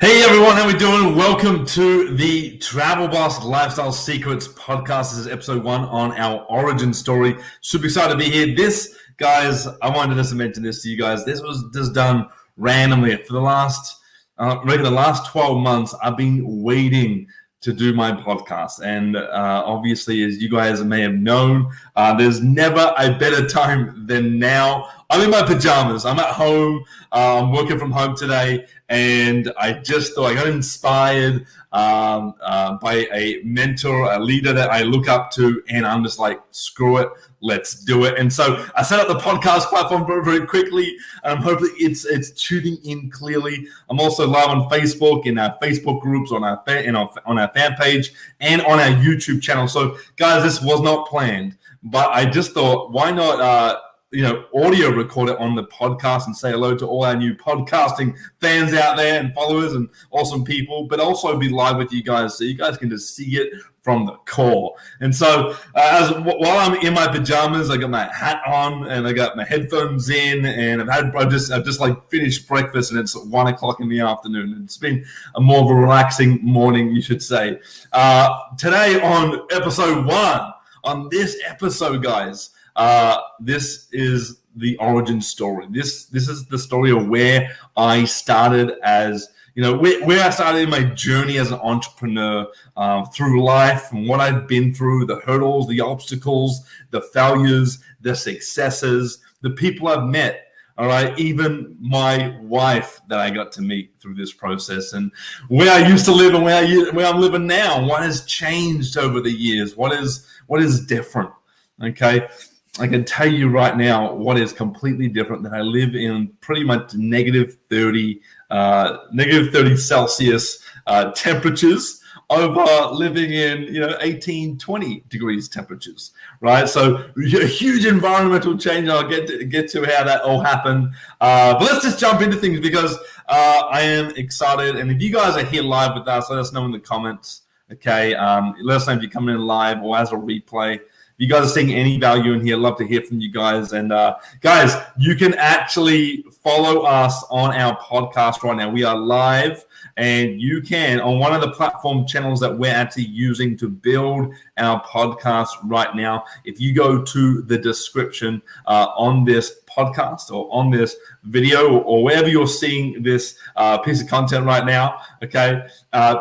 Hey everyone, how we doing? Welcome to the Travel Boss Lifestyle Secrets podcast. This is episode 1 on our origin story. Super excited to be here. This, guys, I wanted to just mention this to you guys. This was just done randomly. For the last 12 months, I've been waiting to do my podcast. And obviously, as you guys may have known, there's never a better time than now. I'm in my pajamas. I'm at home. I'm working from home today. And I just thought I got inspired by a mentor, a leader that I look up to. And I'm just like, screw it. Let's do it. And so I set up the podcast platform very, very quickly. Hopefully it's tuning in clearly. I'm also live on Facebook, in our Facebook groups, on our fan page, and on our YouTube channel. So guys, this was not planned, but I just thought, why not audio record it on the podcast and say hello to all our new podcasting fans out there and followers and awesome people, but also be live with you guys so you guys can just see it from the core. And so while I'm in my pajamas, I got my hat on and I got my headphones in, and I've just like finished breakfast, and it's 1 o'clock in the afternoon. It's been a more of a relaxing morning, you should say. Today on episode 1, on this episode, guys, this is the origin story. This is the story of where I started where I started in my journey as an entrepreneur, through life and what I've been through, the hurdles, the obstacles, the failures, the successes, the people I've met. All right, even my wife that I got to meet through this process, and where I used to live and where I'm living now. What has changed over the years? What is different? Okay. I can tell you right now what is completely different, that I live in pretty much negative 30 Celsius temperatures over living in 18, 20 degrees temperatures, right? So a huge environmental change. I'll get to how that all happened. But let's just jump into things because I am excited. And if you guys are here live with us, let us know in the comments. Okay, let us know if you're coming in live or as a replay. You guys are seeing any value in here, I'd love to hear from you guys. And guys, you can actually follow us on our podcast right now. We are live, and you can, on one of the platform channels that we're actually using to build our podcast right now, if you go to the description on this podcast or on this video or wherever you're seeing this piece of content right now, okay,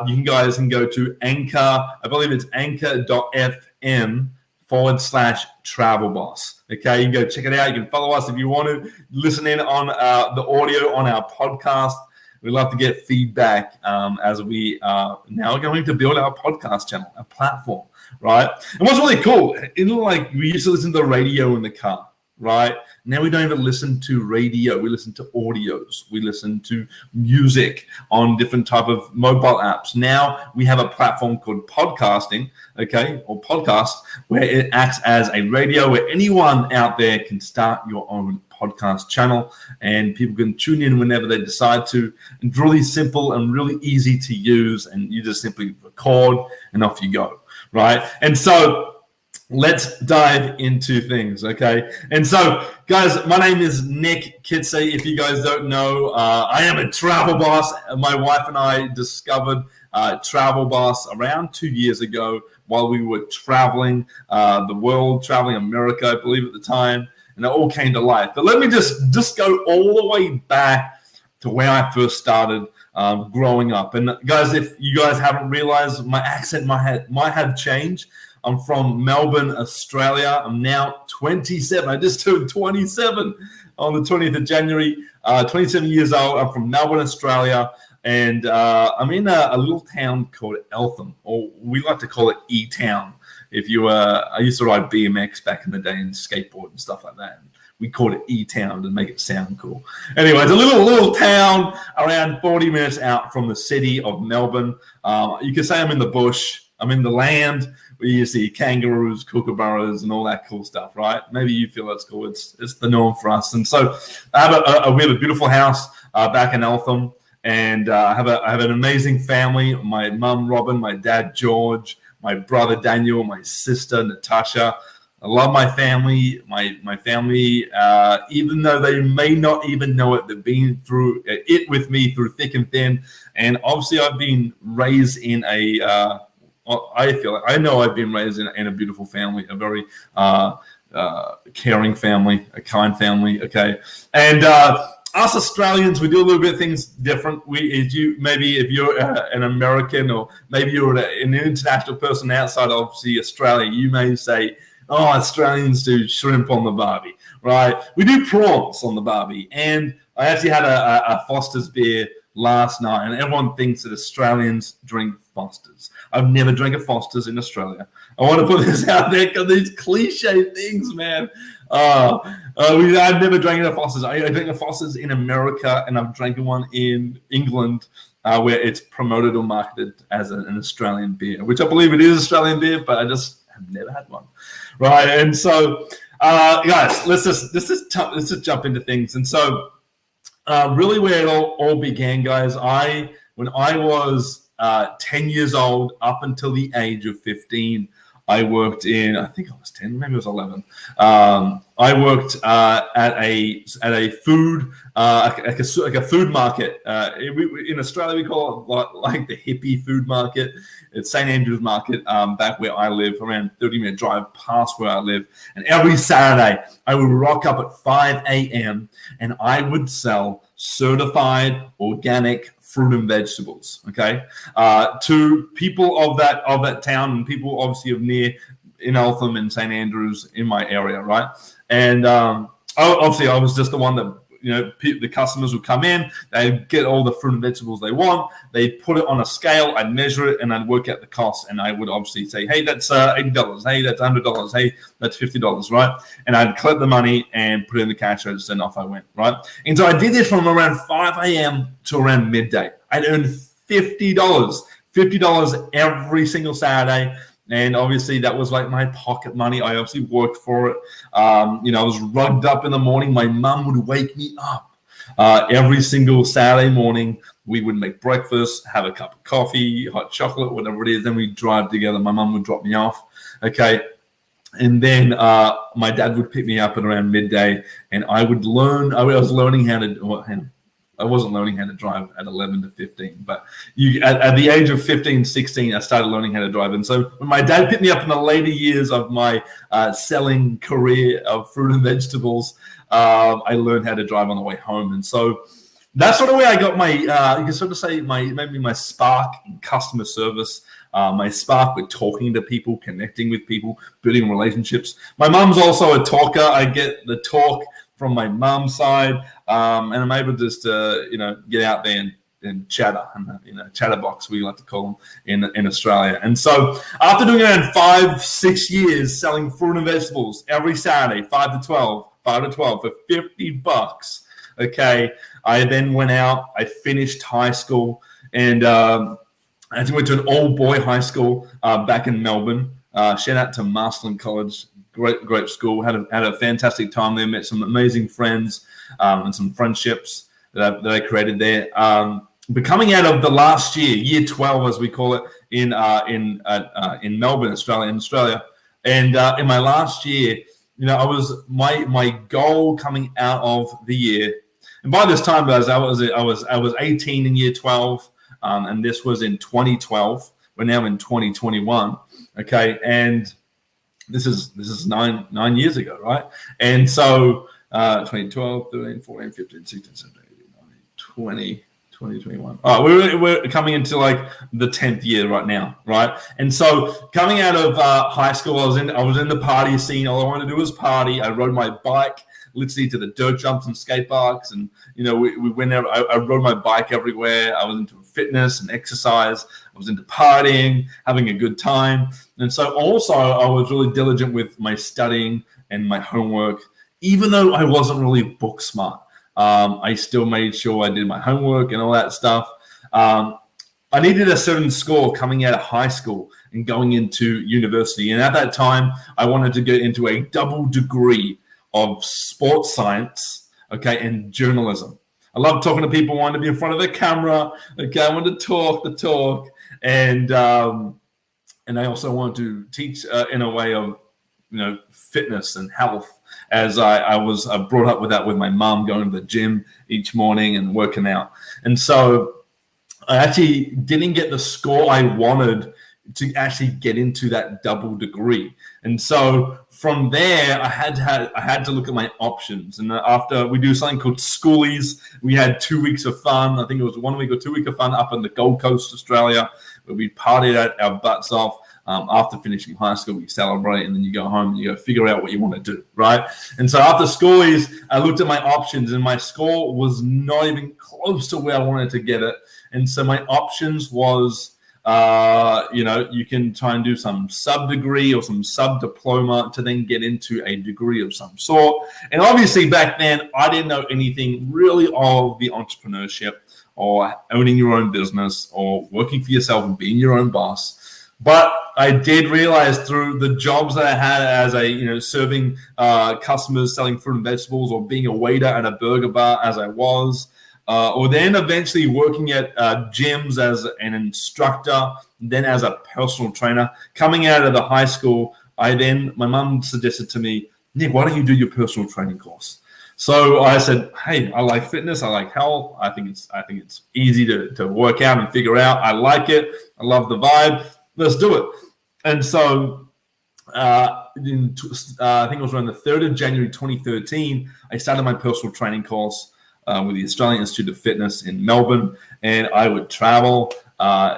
you guys can go to Anchor. I believe it's anchor.fm /Travel Boss. Okay, you can go check it out. You can follow us if you want to listen in on the audio on our podcast. We'd love to get feedback as we are now going to build our podcast channel, our platform, right? And what's really cool, like we used to listen to the radio in the car, right? Now we don't even listen to radio. We listen to audios. We listen to music on different type of mobile apps. Now we have a platform called podcasting, okay, or podcast, where it acts as a radio where anyone out there can start your own podcast channel, and people can tune in whenever they decide to. And it's really simple and really easy to use, and you just simply record and off you go, right? And so let's dive into things, okay? And so, guys, my name is Nick Kitsay. If you guys don't know, I am a travel boss. My wife and I discovered Travel Boss around 2 years ago while we were traveling the world, traveling America, I believe at the time, and it all came to life. But let me just go all the way back to where I first started growing up. And guys, if you guys haven't realized, my accent might have changed. I'm from Melbourne, Australia. I'm now 27. I just turned 27 on the 20th of January. 27 years old. I'm from Melbourne, Australia. And I'm in a little town called Eltham, or we like to call it E-Town. I used to ride BMX back in the day and skateboard and stuff like that. We called it E-Town to make it sound cool. Anyway, it's a little town around 40 minutes out from the city of Melbourne. You can say I'm in the bush. I'm in the land where you see kangaroos, kookaburras, and all that cool stuff, right? Maybe you feel that's cool. It's the norm for us. And so we have a beautiful house back in Eltham, and I have an amazing family. My mum, Robin, my dad, George, my brother, Daniel, my sister, Natasha. I love my family. My family, even though they may not even know it, they've been through it with me through thick and thin. And obviously, I've been raised in a. I know I've been raised in a beautiful family, a very caring family, a kind family. Okay, and us Australians, we do a little bit of things different. If you're an American, or maybe you're an international person outside obviously Australia, you may say, "Oh, Australians do shrimp on the barbie," right? We do prawns on the barbie, and I actually had a Foster's beer last night, and everyone thinks that Australians drink Foster's. I've never drank a Foster's in Australia. I want to put this out there because these cliche things, man. I've never drank a Foster's. I drank a Foster's in America, and I've drank one in England, where it's promoted or marketed as an Australian beer, which I believe it is Australian beer, but I just have never had one, right? And so, guys, let's just jump into things. And so, really, where it all began, guys, when I was 10 years old, up until the age of 15. I worked in, I think I was 10, maybe it was 11. I worked at a food, like a food market. In Australia, we call it like the hippie food market. It's St. Andrew's Market, back where I live, around 30-minute drive past where I live. And every Saturday, I would rock up at 5 a.m. and I would sell certified organic fruit and vegetables, okay, to people of that town, and people obviously of near in Eltham and St. Andrews in my area, right? And obviously I was just the one that, the customers would come in, they'd get all the fruit and vegetables they want, they'd put it on a scale, I'd measure it, and I'd work out the cost, and I would obviously say, hey, that's $80, hey, that's $100, hey, that's $50, right? And I'd collect the money and put it in the cash register, and off I went, right? And so I did this from around 5 a.m. to around midday. I'd earned $50 every single Saturday. And obviously that was like my pocket money. I obviously worked for it. I was rugged up in the morning. My mum would wake me up every single Saturday morning. We would make breakfast, have a cup of coffee, hot chocolate, whatever it is. Then we'd drive together. My mum would drop me off. Okay. And then my dad would pick me up at around midday, and I would learn. I was learning how to. I wasn't learning how to drive at 11 to 15, but at the age of 15, 16, I started learning how to drive. And so when my dad picked me up in the later years of my selling career of fruit and vegetables, I learned how to drive on the way home. And so that's sort of where I got my, you can sort of say maybe my spark in customer service, my spark with talking to people, connecting with people, building relationships. My mom's also a talker. I get the talk from my mom's side, and I'm able just to, get out there and chatter, and chatterbox, we like to call them in Australia. And so after doing around 5-6 years selling fruit and vegetables every Saturday, 5 to 12 for $50, okay, I then went out, I finished high school, and I went to an all-boy high school back in Melbourne. Shout out to Marsland College. Great school. Had a fantastic time there. Met some amazing friends and some friendships that I created there. But coming out of the last year 12 as we call it in Melbourne, Australia, and in my last year, I was my goal coming out of the year. And by this time, guys, I was 18 in year 12, and this was in 2012. We're now in 2021. Okay, and this is nine years ago, right? And so 2012, 13, 14, 15, 16, 17, 18, 19, 20, 2021. All right, we're coming into like the 10th year right now, right? And so coming out of high school, I was in the party scene. All I wanted to do was party. I rode my bike literally to the dirt jumps and skate parks, and we went out. I rode my bike everywhere. I was into fitness and exercise. I was into partying, having a good time. And so also I was really diligent with my studying and my homework. Even though I wasn't really book smart, I still made sure I did my homework and all that stuff. I needed a certain score coming out of high school and going into university. And at that time, I wanted to get into a double degree of sports science, okay, and journalism. I love talking to people, wanted to be in front of the camera. Okay, I wanted to talk the talk, and I also wanted to teach in a way of fitness and health, as I was brought up with that with my mom, going to the gym each morning and working out. And so I actually didn't get the score I wanted to actually get into that double degree. And so from there, I had to look at my options. And after we do something called schoolies, we had 2 weeks of fun. I think it was 1 week or 2 weeks of fun up in the Gold Coast, Australia, where we partied our butts off. After finishing high school, you celebrate, and then you go home and you go figure out what you want to do, right? And so after schoolies, I looked at my options, and my score was not even close to where I wanted to get it. And so my options was, you can try and do some sub-degree or some sub-diploma to then get into a degree of some sort. And obviously back then, I didn't know anything really of the entrepreneurship or owning your own business or working for yourself and being your own boss. But I did realize through the jobs that I had as serving customers, selling fruit and vegetables, or being a waiter at a burger bar as I was, or then eventually working at gyms as an instructor, then as a personal trainer. Coming out of the high school, my mom suggested to me, Nick, why don't you do your personal training course? So I said, hey, I like fitness. I like health. I think it's easy to work out and figure out. I like it. I love the vibe. Let's do it. And so I think it was around the 3rd of January 2013, I started my personal training course with the Australian Institute of Fitness in Melbourne. And I would travel, I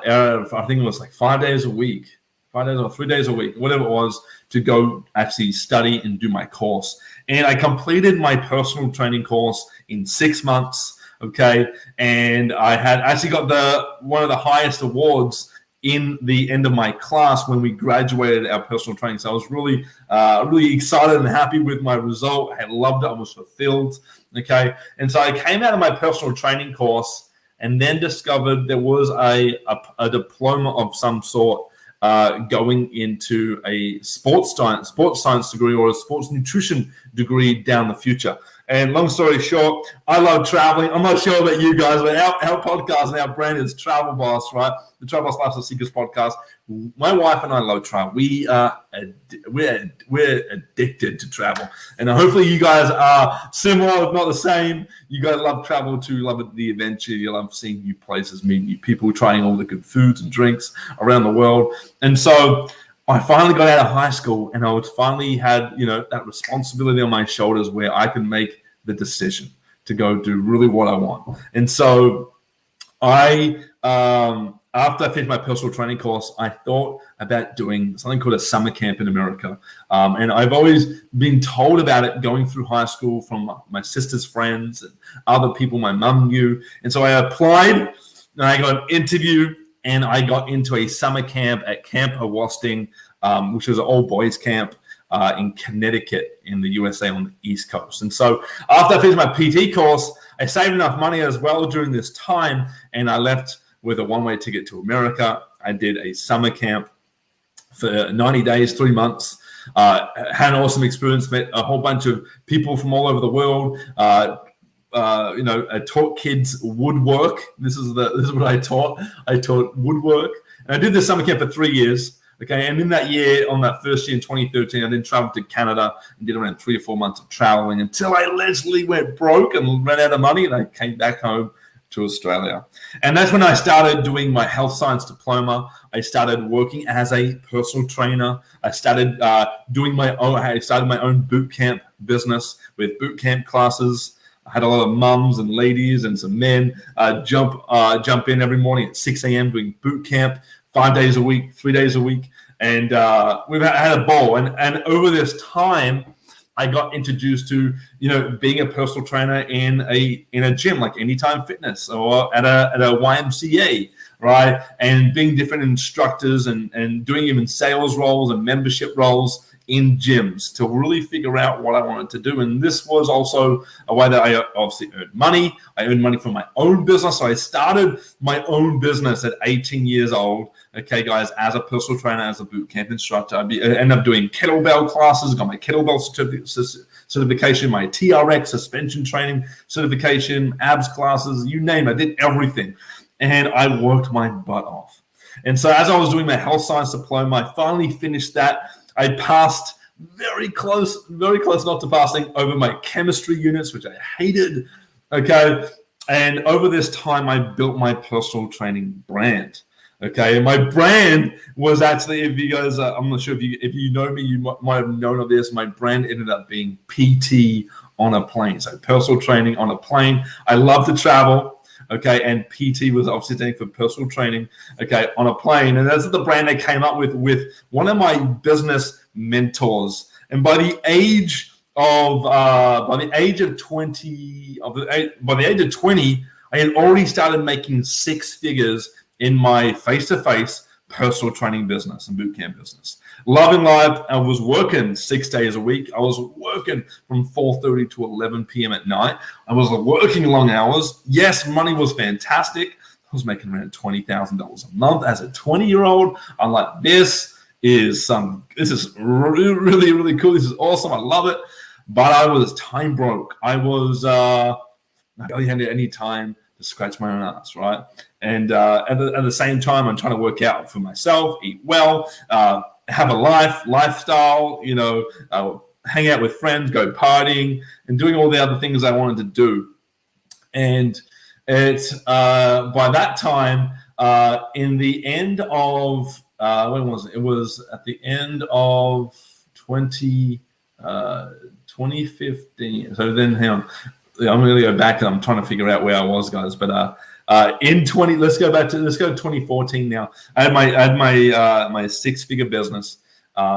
think it was like 5 days a week, 5 days or 3 days a week, whatever it was, to go actually study and do my course. And I completed my personal training course in 6 months, okay? And I had actually got one of the highest awards in the end of my class when we graduated our personal training. So I was really, really excited and happy with my result. I loved it. I was fulfilled. Okay. And so I came out of my personal training course and then discovered there was a diploma of some sort going into a sports science degree or a sports nutrition degree down the future. And long story short, I love traveling. I'm not sure about you guys, but our podcast and our brand is Travel Boss, right? The Travel Boss Lifestyle Seekers podcast. My wife and I love travel. We're addicted to travel, and hopefully you guys are similar, if not the same. You guys love travel too. You love the adventure. You love seeing new places, meeting new people, trying all the good foods and drinks around the world. And so I finally got out of high school, and I finally had that responsibility on my shoulders where I can make the decision to go do really what I want. And so after I finished my personal training course, I thought about doing something called a summer camp in America. And I've always been told about it going through high school from my sister's friends and other people my mum knew. And so I applied, and I got an interview, and I got into a summer camp at Camp Awosting, which was an all-boys camp in Connecticut in the USA on the East Coast. And so after I finished my PT course, I saved enough money as well during this time, and I left with a one-way ticket to America. I did a summer camp for 90 days, 3 months. Had an awesome experience, met a whole bunch of people from all over the world. I taught kids woodwork. This is what I taught. I taught woodwork. And I did this summer camp for 3 years. Okay, and in that year, on that first year in 2013, I then traveled to Canada and did around 3 or 4 months of traveling until I literally went broke and ran out of money, and I came back home to Australia. And that's when I started doing my health science diploma. I started working as a personal trainer. I started doing my own. I started my own boot camp business with boot camp classes. I had a lot of mums and ladies and some men jump in every morning at 6 a.m. doing boot camp, 5 days a week, 3 days a week. And we've had a ball. And over this time, I got introduced to, being a personal trainer in a gym like Anytime Fitness or at a YMCA, right? And being different instructors and doing even sales roles and membership roles in gyms to really figure out what I wanted to do. And this was also a way that I obviously earned money. I earned money from my own business. So I started my own business at 18 years old. Okay, guys, as a personal trainer, as a boot camp instructor, I ended up doing kettlebell classes, got my kettlebell certification, my TRX suspension training certification, abs classes, you name it. I did everything. And I worked my butt off. And so as I was doing my health science diploma, I finally finished that. I passed very close not to passing over my chemistry units, which I hated. Okay. And over this time, I built my personal training brand. Okay, and my brand was actually, if you guys, I'm not sure if you know me, you might have known of this. My brand ended up being PT on a plane. So personal training on a plane. I love to travel. Okay, and PT was obviously standing for personal training. Okay, on a plane, and that's the brand I came up with one of my business mentors. And by the age of 20, I had already started making six figures in my face-to-face personal training business and bootcamp business. Loving life. I was working 6 days a week. I was working from 4:30 to 11 p.m. at night. I was working long hours. Yes, money was fantastic. I was making around $20,000 a month as a 20-year-old. I'm like, this is really, really, really cool. This is awesome. I love it. But I was time broke. I barely had any time to scratch my own ass, right? And at the same time, I'm trying to work out for myself, eat well, have a lifestyle, hang out with friends, go partying, and doing all the other things I wanted to do. And it's by that time, in the end of when was it? It was at the end of 2015. So then, hang on. I'm going to go back and I'm trying to figure out where I was, guys. But let's go to 2014 now. I had my six-figure business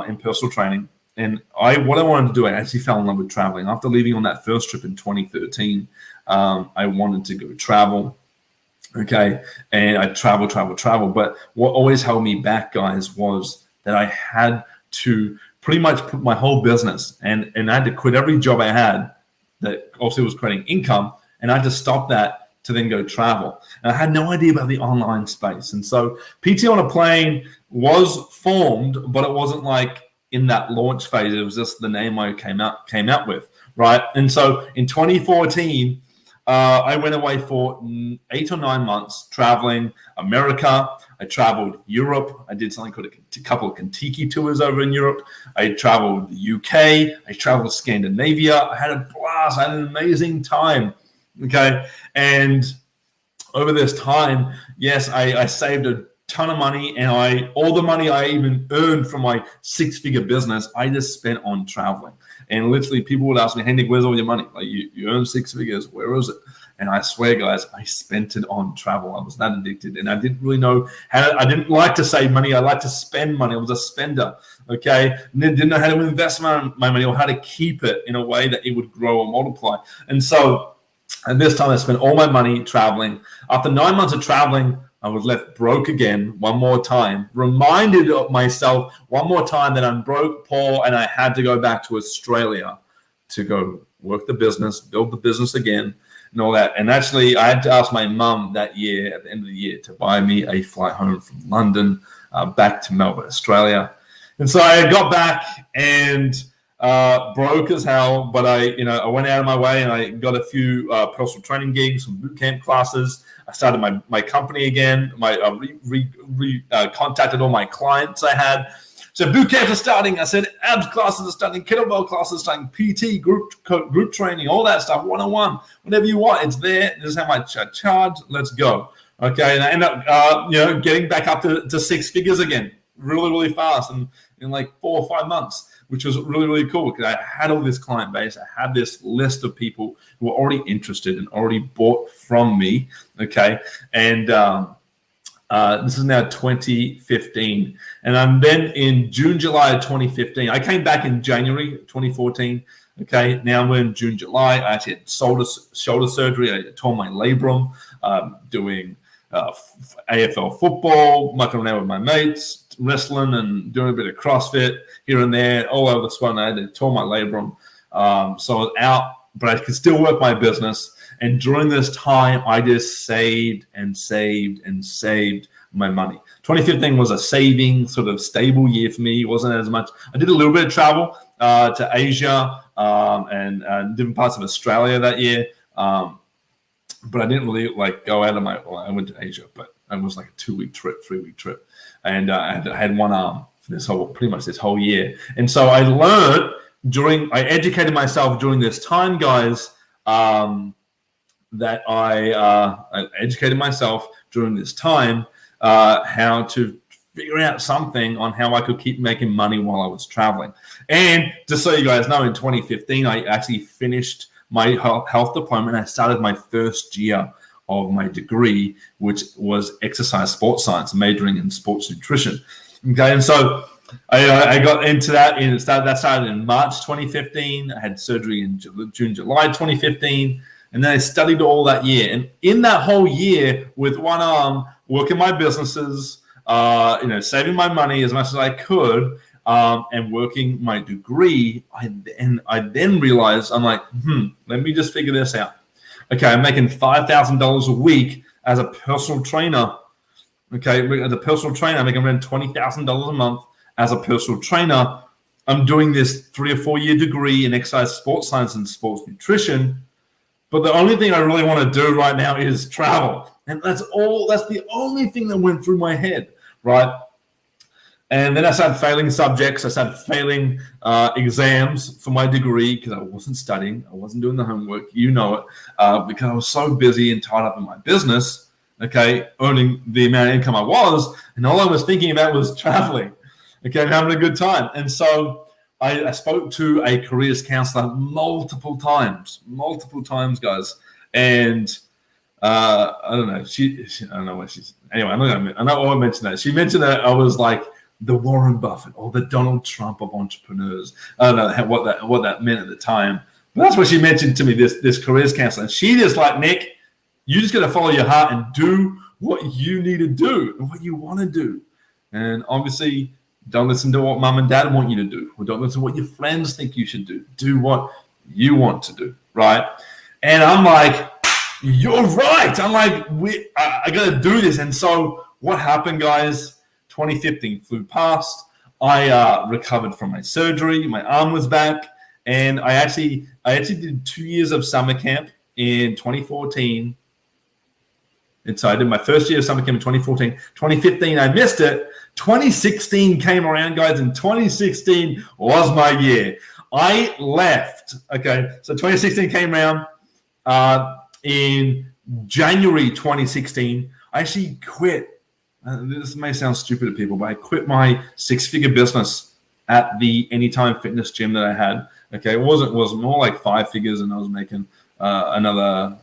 in personal training, and what I wanted to do, I actually fell in love with traveling. After leaving on that first trip in 2013, I wanted to go travel. Okay, and I travel. But what always held me back, guys, was that I had to pretty much put my whole business and I had to quit every job I had that also was creating income, and I had to stop that to then go travel. And I had no idea about the online space. And so PT on a Plane was formed, but it wasn't like in that launch phase. It was just the name I came out with, right? And so in 2014, I went away for 8 or 9 months traveling America. I traveled Europe. I did something called a couple of Kentucky tours over in Europe. I traveled the UK. I traveled Scandinavia. I had a blast. I had an amazing time. Okay. And over this time, yes, I saved a ton of money, and all the money I even earned from my six-figure business, I just spent on traveling. And literally people would ask me, hey, Nick, where's all your money? Like you earn six figures. Where is it? And I swear, guys, I spent it on travel. I was that addicted, and I didn't really know I didn't like to save money. I like to spend money. I was a spender, okay? And didn't know how to invest my money or how to keep it in a way that it would grow or multiply. And so at this time, I spent all my money traveling. After 9 months of traveling, I was left broke again one more time, reminded of myself one more time that I'm broke, poor, and I had to go back to Australia to go work the business, build the business again, and all that. And actually, I had to ask my mum that year, at the end of the year, to buy me a flight home from London back to Melbourne, Australia. And so I got back and broke as hell, but I went out of my way and I got a few personal training gigs, some boot camp classes. I started my company again. Contacted all my clients I had. So boot camps are starting. I said abs classes are starting, kettlebell classes are starting, PT, group training, all that stuff, one-on-one, whatever you want. It's there. This is how much I charge. Let's go. Okay, and I end up getting back up to six figures again, really, really fast, and in like 4 or 5 months, which was really, really cool because I had all this client base. I had this list of people who were already interested and already bought from me. Okay. And this is now 2015. And then in June, July of 2015, I came back in January 2014. Okay. Now we're in June, July. I actually had shoulder surgery. I tore my labrum doing AFL football, mucking around with my mates, wrestling and doing a bit of CrossFit here and there, all over the spine. I had tore my labrum. So I was out, but I could still work my business. And during this time, I just saved and saved and saved my money. 2015 was a saving, sort of stable year for me. It wasn't as much. I did a little bit of travel to Asia and different parts of Australia that year. But I didn't really go out of I went to Asia, but it was like a 2-week trip, 3-week trip. And I had one arm. for pretty much this whole year. And so I educated myself during this time, guys, that I educated myself during this time how to figure out something on how I could keep making money while I was traveling. And just so you guys know, in 2015, I actually finished my health diploma and I started my first year of my degree, which was exercise sports science, majoring in sports nutrition. Okay, and so I got into that. That started in March 2015. I had surgery in June, July 2015. And then I studied all that year. And in that whole year, with one arm, working my businesses, saving my money as much as I could, and working my degree, I then realized, I'm like, let me just figure this out. Okay, I'm making $5,000 a week as a personal trainer. Okay, as a personal trainer, I'm making around $20,000 a month as a personal trainer. I'm doing this 3 or 4 year degree in exercise sports science and sports nutrition. But the only thing I really want to do right now is travel. And that's the only thing that went through my head, right? And then I started failing subjects. I started failing exams for my degree because I wasn't studying. I wasn't doing the homework. You know it. Because I was so busy and tied up in my business, okay, earning the amount of income I was. And all I was thinking about was traveling, okay, and having a good time. And so I spoke to a careers counselor multiple times, guys. And I don't know. I don't know what she's. Anyway, I won't mention that. She mentioned that I was like the Warren Buffett or the Donald Trump of entrepreneurs. I don't know what that meant at the time, but that's what she mentioned to me. This careers counselor. And she just like, Nick, you just got to follow your heart and do what you need to do and what you want to do. And obviously, don't listen to what mom and dad want you to do, or don't listen to what your friends think you should do. Do what you want to do, right? And I'm like, you're right. I'm like, I got to do this. And so what happened, guys? 2015 flew past. I recovered from my surgery. My arm was back. And I actually did 2 years of summer camp in 2014. And so I did my first year of summer camp in 2014. 2015, I missed it. 2016 came around, guys, and 2016 was my year. I left. Okay, so 2016 came around. In January 2016, I actually quit. This may sound stupid to people, but I quit my 6-figure business at the Anytime Fitness gym that I had. Okay, it was more like 5 figures, and I was making another,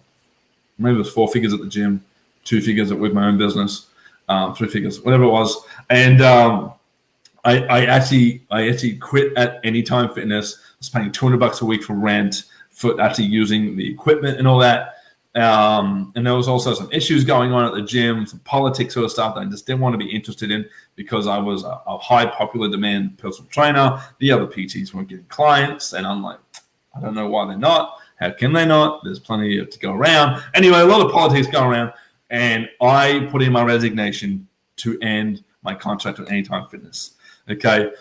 maybe it was 4 figures at the gym, 2 figures with my own business. 3 figures, whatever it was. And I actually quit at Anytime Fitness. I was paying $200 a week for rent, for actually using the equipment and all that. And there was also some issues going on at the gym, some politics sort of stuff that I just didn't want to be interested in because I was a high popular demand personal trainer. The other PTs weren't getting clients. And I'm like, I don't know why they're not. How can they not? There's plenty to go around. Anyway, a lot of politics go around. And I put in my resignation to end my contract with Anytime Fitness. Okay.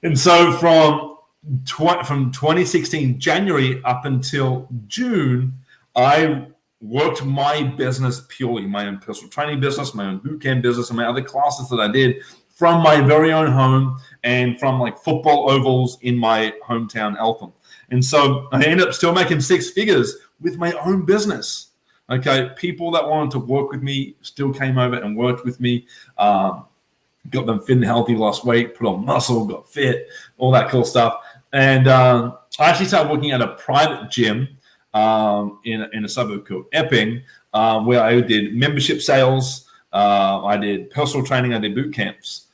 And so from 2016 January up until June, I worked my business purely, my own personal training business, my own bootcamp business, and my other classes that I did from my very own home and from like football ovals in my hometown, Eltham. And so I ended up still making 6 figures with my own business. Okay, people that wanted to work with me still came over and worked with me. Got them fit and healthy, lost weight, put on muscle, got fit, all that cool stuff. And I actually started working at a private gym in a suburb called Epping, where I did membership sales. I did personal training. I did boot camps.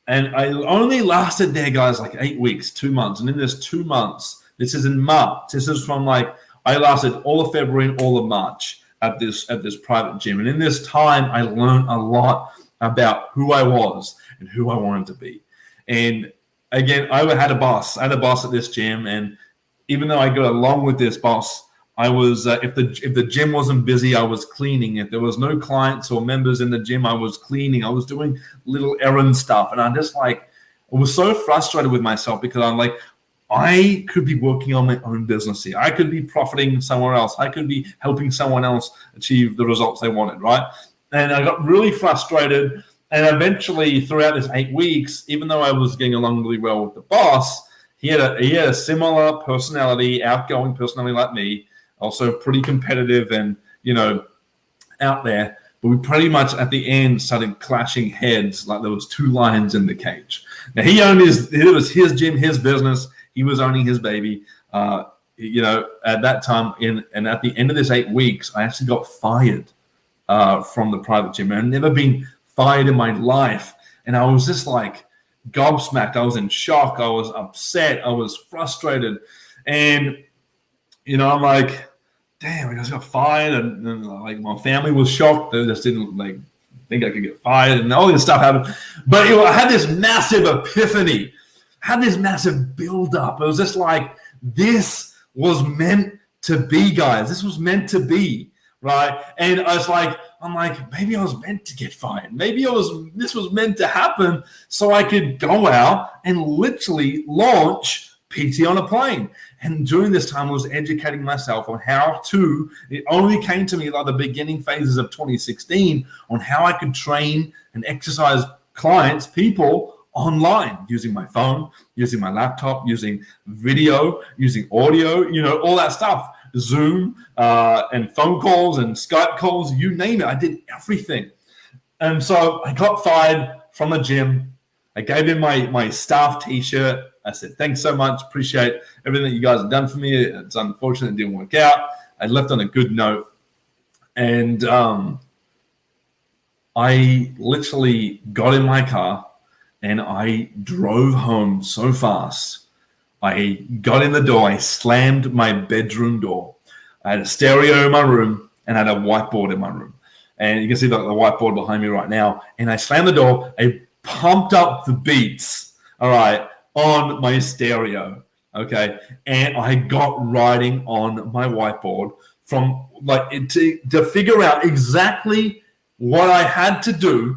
And I only lasted there, guys, like 8 weeks, 2 months. And in this 2 months, this is in March. This is from like, I lasted all of February and all of March at this private gym. And in this time, I learned a lot about who I was and who I wanted to be. And again, I had a boss. I had a boss at this gym. And even though I got along with this boss, I was, if the gym wasn't busy, I was cleaning. If there was no clients or members in the gym, I was cleaning. I was doing little errand stuff. And I was so frustrated with myself because I'm like, I could be working on my own business here. I could be profiting somewhere else. I could be helping someone else achieve the results they wanted, right? And I got really frustrated. And eventually, throughout this 8 weeks, even though I was getting along really well with the boss, he had a similar personality, outgoing personality like me, also pretty competitive and, out there. But we pretty much at the end started clashing heads like there was two lions in the cage. Now it was his gym, his business. He was owning his baby. At that time, and at the end of this 8 weeks, I actually got fired from the private gym. I'd never been fired in my life. And I was just like gobsmacked. I was in shock. I was upset. I was frustrated. And, I'm like, damn, I just got fired. And like my family was shocked. They just didn't think I could get fired. And all this stuff happened. But I had this massive epiphany. I had this massive build-up. It was just like, this was meant to be, guys. This was meant to be. Right. And I'm like, maybe I was meant to get fired. Maybe this was meant to happen so I could go out and literally launch PT on a plane. And during this time, I was educating myself on it only came to me like the beginning phases of 2016 on how I could train and exercise people online using my phone, using my laptop, using video, using audio, all that stuff. Zoom and phone calls and Skype calls, you name it. I did everything. And so I got fired from the gym. I gave him my staff t-shirt. I said, thanks so much. Appreciate everything that you guys have done for me. It's unfortunate it didn't work out. I left on a good note. And I literally got in my car and I drove home so fast. I got in the door. I slammed my bedroom door. I had a stereo in my room and I had a whiteboard in my room. And you can see the whiteboard behind me right now. And I slammed the door. I pumped up the beats, all right, on my stereo, okay? And I got writing on my whiteboard from to figure out exactly what I had to do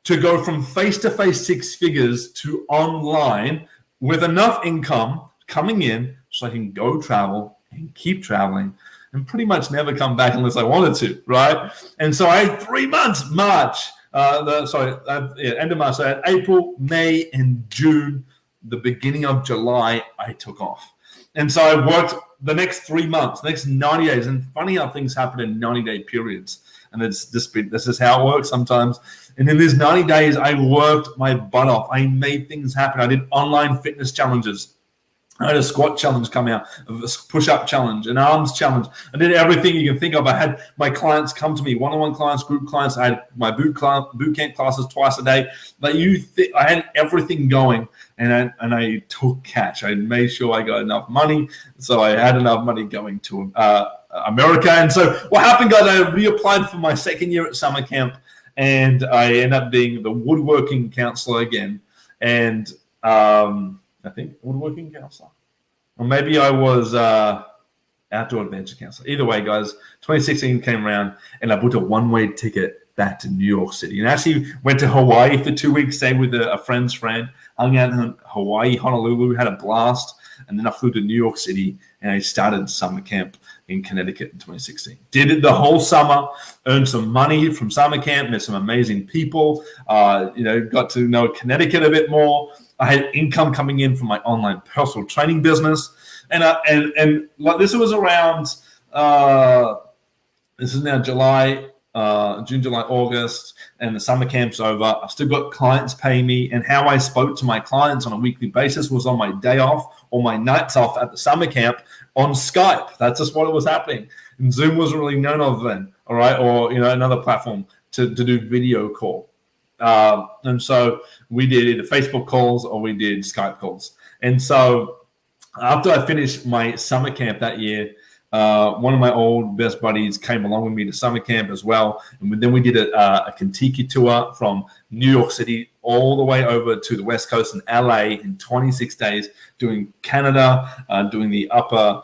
to go from face-to-face six figures to online with enough income coming in so I can go travel and keep traveling and pretty much never come back unless I wanted to, right? And so I had 3 months, end of March. So I had April, May, and June. The beginning of July, I took off. And so I worked the next 3 months, next 90 days. And funny how things happen in 90-day periods. And this is how it works sometimes. And in these 90 days, I worked my butt off. I made things happen. I did online fitness challenges. I had a squat challenge come out, a push-up challenge, an arms challenge. I did everything you can think of. I had my clients come to me, one-on-one clients, group clients. I had my boot camp classes twice a day. I had everything going, and I took cash. I made sure I got enough money, so I had enough money going to America. And so what happened, guys, I reapplied for my second year at summer camp, and I ended up being the woodworking counselor again. And I think woodworking counselor, or maybe I was outdoor adventure counselor. Either way, guys, 2016 came around and I booked a one-way ticket back to New York City, and actually went to Hawaii for 2 weeks, stayed with a friend's friend, hung out in Hawaii, Honolulu, had a blast, and then I flew to New York City and I started summer camp in Connecticut in 2016. Did it the whole summer, earned some money from summer camp, met some amazing people, got to know Connecticut a bit more. I had income coming in from my online personal training business. And like this was around, this is now June, July, August, and the summer camp's over. I've still got clients paying me, and how I spoke to my clients on a weekly basis was on my day off or my nights off at the summer camp on Skype. That's just what it was happening. And Zoom wasn't really known of then, all right, or another platform to do video call. And so we did either Facebook calls or we did Skype calls. And so after I finished my summer camp that year, one of my old best buddies came along with me to summer camp as well. And then we did a Kentucky tour from New York City all the way over to the West Coast in LA in 26 days, doing Canada, doing the upper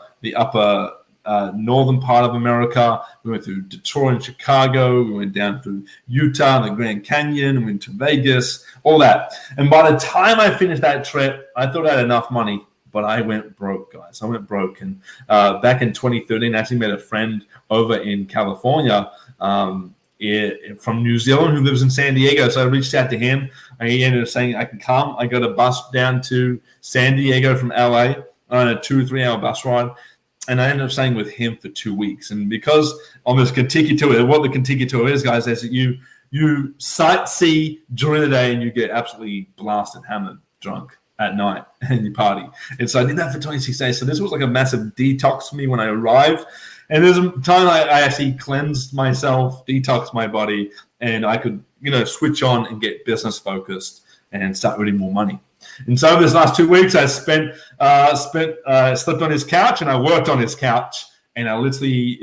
northern part of America. We went through Detroit and Chicago. We went down through Utah and the Grand Canyon. We went to Vegas, all that. And by the time I finished that trip, I thought I had enough money, but I went broke, guys. I went broke. And back in 2013, I actually met a friend over in California. from New Zealand who lives in San Diego. So I reached out to him, and he ended up saying I can come. I got a bus down to San Diego from LA on a 2 or 3 hour bus ride. And I ended up staying with him for 2 weeks. And because on this Contiki tour, what the Contiki tour is, guys, is that you sightsee during the day and you get absolutely blasted, hammered, drunk at night, and you party. And so I did that for 26 days. So this was like a massive detox for me when I arrived. And there's a time I actually cleansed myself, detoxed my body, and I could, switch on and get business focused and start earning more money. And so this last 2 weeks, I slept on his couch, and I worked on his couch, and I literally,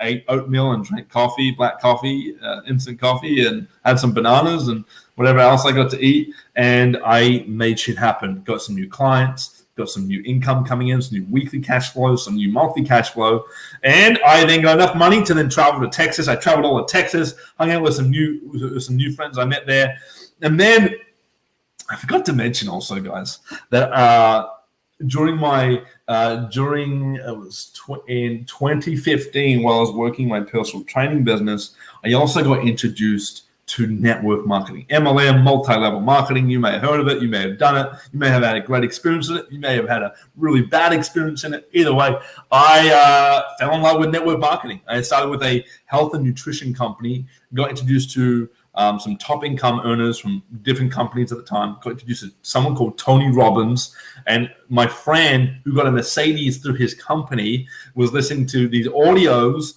ate oatmeal and drank coffee, black coffee, instant coffee, and had some bananas and whatever else I got to eat. And I made shit happen. Got some new clients, got some new income coming in, some new weekly cash flow, some new monthly cash flow. And I then got enough money to then travel to Texas. I traveled all of Texas, hung out with some new friends I met there. And then I forgot to mention also, guys, that in 2015, while I was working my personal training business, I also got introduced to network marketing, MLM, multi-level marketing. You may have heard of it. You may have done it. You may have had a great experience in it. You may have had a really bad experience in it. Either way, I fell in love with network marketing. I started with a health and nutrition company, got introduced to some top income earners from different companies at the time. Got introduced to someone called Tony Robbins, and my friend who got a Mercedes through his company was listening to these audios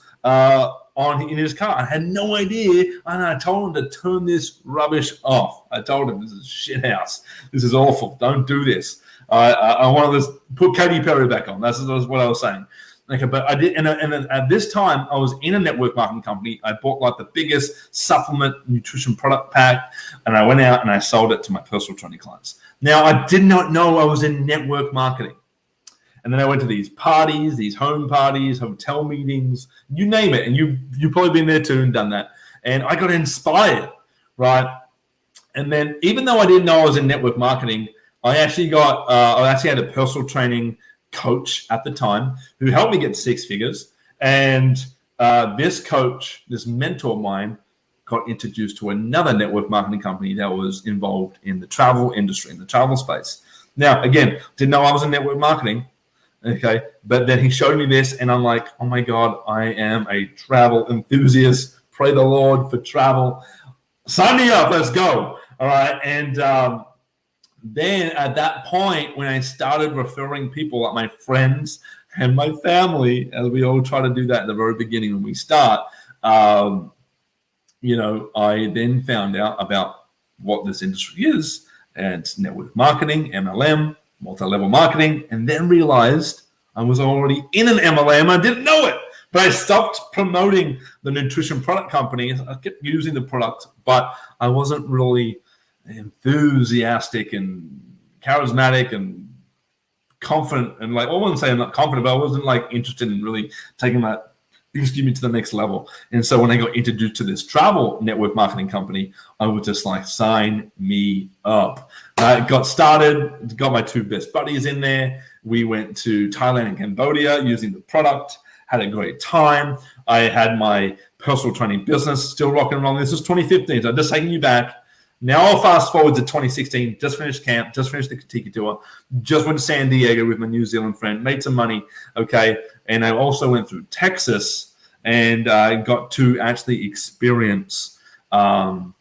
in his car. I had no idea, and I told him to turn this rubbish off. I told him, this is shit house. This is awful. Don't do this. I want to put Katy Perry back on. That's what I was saying. Okay, but I did, and at this time, I was in a network marketing company. I bought like the biggest supplement nutrition product pack, and I went out and I sold it to my personal training clients. Now, I did not know I was in network marketing. And then I went to these parties, these home parties, hotel meetings, you name it. And you've probably been there too and done that. And I got inspired, right? And then even though I didn't know I was in network marketing, I actually had a personal training coach at the time who helped me get 6 figures. And this coach, this mentor of mine, got introduced to another network marketing company that was involved in the travel industry, in the travel space. Now, again, didn't know I was in network marketing. Okay, but then he showed me this, and I'm like, oh my God, I am a travel enthusiast. Pray the Lord for travel. Sign me up. Let's go. All right. And then at that point, when I started referring people, like my friends and my family, as we all try to do that at the very beginning when we start, I then found out about what this industry is, and network marketing, MLM, multi-level marketing, and then realized I was already in an MLM. I didn't know it, but I stopped promoting the nutrition product company. I kept using the product, but I wasn't really enthusiastic and charismatic and confident. And I wouldn't say I'm not confident, but I wasn't interested in really taking that to the next level. And so when I got introduced to this travel network marketing company, I was just like, sign me up. I got started, got my 2 best buddies in there. We went to Thailand and Cambodia using the product, had a great time. I had my personal training business still rocking and rolling. This is 2015, so I'm just taking you back. Now I'll fast forward to 2016, just finished camp, just finished the Contiki tour, just went to San Diego with my New Zealand friend, made some money, okay? And I also went through Texas, and I got to actually experience the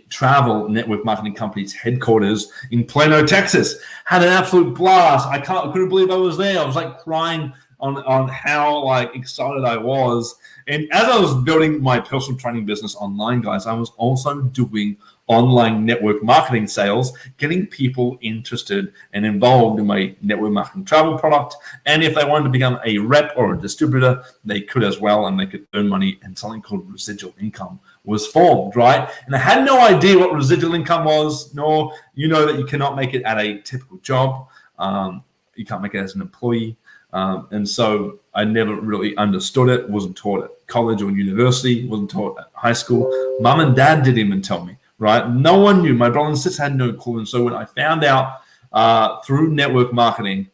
travel network marketing company's headquarters in Plano, Texas. Had an absolute blast. I couldn't believe I was there. I was crying on how excited I was. And as I was building my personal training business online, guys, I was also doing online network marketing sales, getting people interested and involved in my network marketing travel product. And if they wanted to become a rep or a distributor, they could as well, and they could earn money. And something called residual income was formed, right? And I had no idea what residual income was, nor that you cannot make it at a typical job. You can't make it as an employee. And so I never really understood it, wasn't taught at college or university, wasn't taught at high school. Mom and dad didn't even tell me, right? No one knew. My brother and sister had no clue. And so when I found out through network marketing,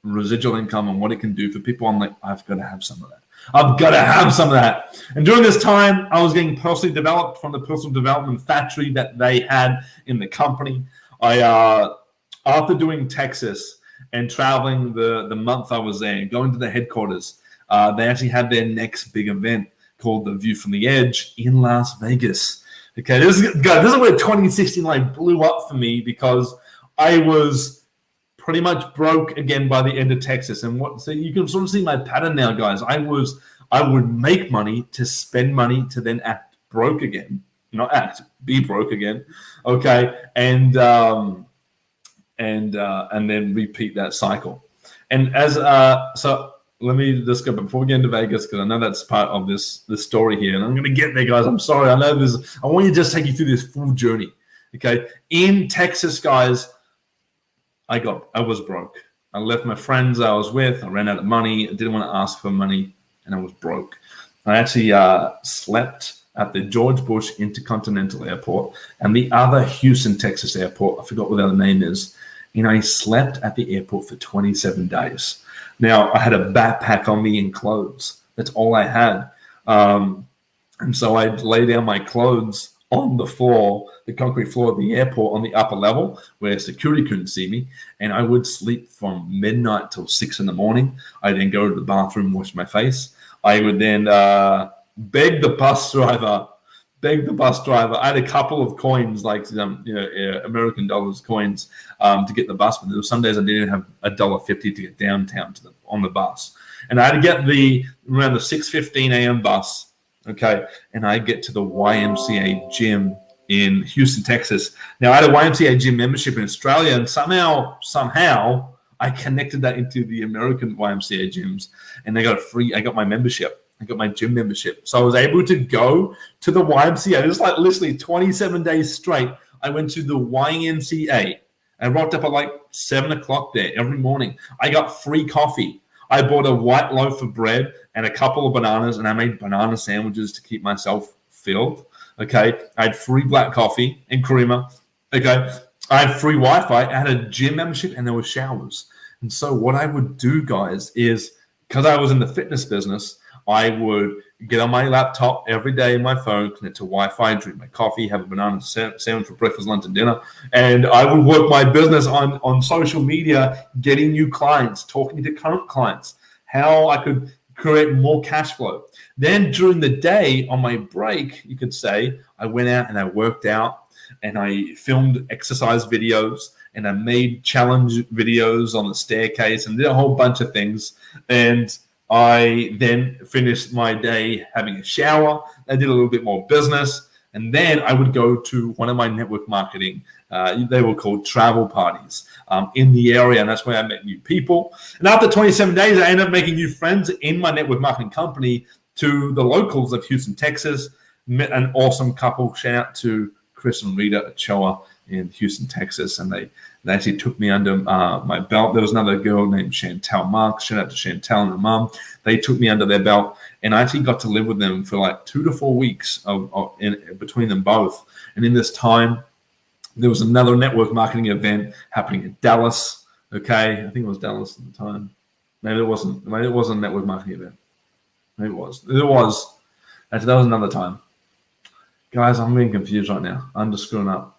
residual income and what it can do for people, I'm like, I've got to have some of that. I've got to have some of that. And during this time, I was getting personally developed from the personal development factory that they had in the company. After doing Texas and traveling the month I was there, going to the headquarters, they actually had their next big event called the View from the Edge in Las Vegas. Okay, this is where 2016 like blew up for me, because I was pretty much broke again by the end of Texas. And so you can sort of see my pattern now, guys. I would make money to spend money to then act broke again, be broke again. Okay, and then repeat that cycle. And so let me just go before we get into Vegas, because I know that's part of this story here, and I'm going to get there, guys. I'm sorry. I know I want you to just take you through this full journey. Okay, in Texas, guys, I was broke. I left my friends I was with. I ran out of money. I didn't want to ask for money, and I was broke. I actually slept at the George Bush Intercontinental Airport and the other Houston, Texas airport. I forgot what the other name is. I slept at the airport for 27 days. Now, I had a backpack on me and clothes. That's all I had. And so I'd lay down my clothes on the floor, the concrete floor of the airport on the upper level where security couldn't see me. And I would sleep from midnight till 6 in the morning. I'd then go to the bathroom, wash my face. I would then beg the bus driver. I had a couple of coins, like American dollars coins, to get the bus. But there were some days I didn't have $1.50 to get downtown on the bus, and I had to get around the 6:15 a.m. bus. Okay, and I get to the YMCA gym in Houston, Texas. Now I had a YMCA gym membership in Australia, and somehow I connected that into the American YMCA gyms, and I got my membership. I got my gym membership. So I was able to go to the YMCA. It was like literally 27 days straight. I went to the YMCA. I rocked up at like 7 o'clock there every morning. I got free coffee. I bought a white loaf of bread and a couple of bananas, and I made banana sandwiches to keep myself filled. Okay. I had free black coffee and creamer. Okay. I had free Wi-Fi. I had a gym membership, and there were showers. And so what I would do, guys, is because I was in the fitness business, I would get on my laptop every day, my phone, connect to Wi-Fi, drink my coffee, have a banana sandwich for breakfast, lunch, and dinner. And I would work my business on social media, getting new clients, talking to current clients, how I could create more cash flow. Then during the day on my break, you could say, I went out and I worked out, and I filmed exercise videos, and I made challenge videos on the staircase, and did a whole bunch of things. And I then finished my day having a shower. I did a little bit more business. And then I would go to one of my network marketing, they were called travel parties in the area. And that's where I met new people. And after 27 days, I ended up making new friends in my network marketing company to the locals of Houston, Texas. Met an awesome couple. Shout out to Chris and Rita Ochoa in Houston, Texas. And they actually took me under my belt. There was another girl named Chantel Marks. Shout out to Chantel and her mom. They took me under their belt, and I actually got to live with them for like 2 to 4 weeks between them both. And in this time, there was another network marketing event happening in Dallas. Okay, I think it was Dallas at the time. Maybe it wasn't. Maybe it wasn't a network marketing event. Maybe it was. It was. Actually, that was another time. Guys, I'm being confused right now. I'm just screwing up.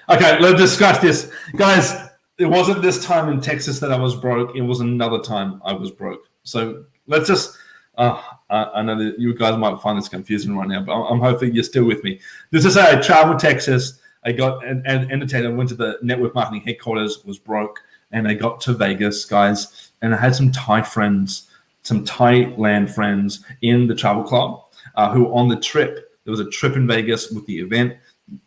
Okay, let's discuss this. Guys, it wasn't this time in Texas that I was broke. It was another time I was broke. So let's just, I know that you guys might find this confusing right now, but I'm hoping you're still with me. This is how I traveled Texas. I got an entertainer, went to the network marketing headquarters, was broke, and I got to Vegas, guys, and I had some Thai friends, some Thailand friends in the travel club who were on the trip. There was a trip in Vegas with the event.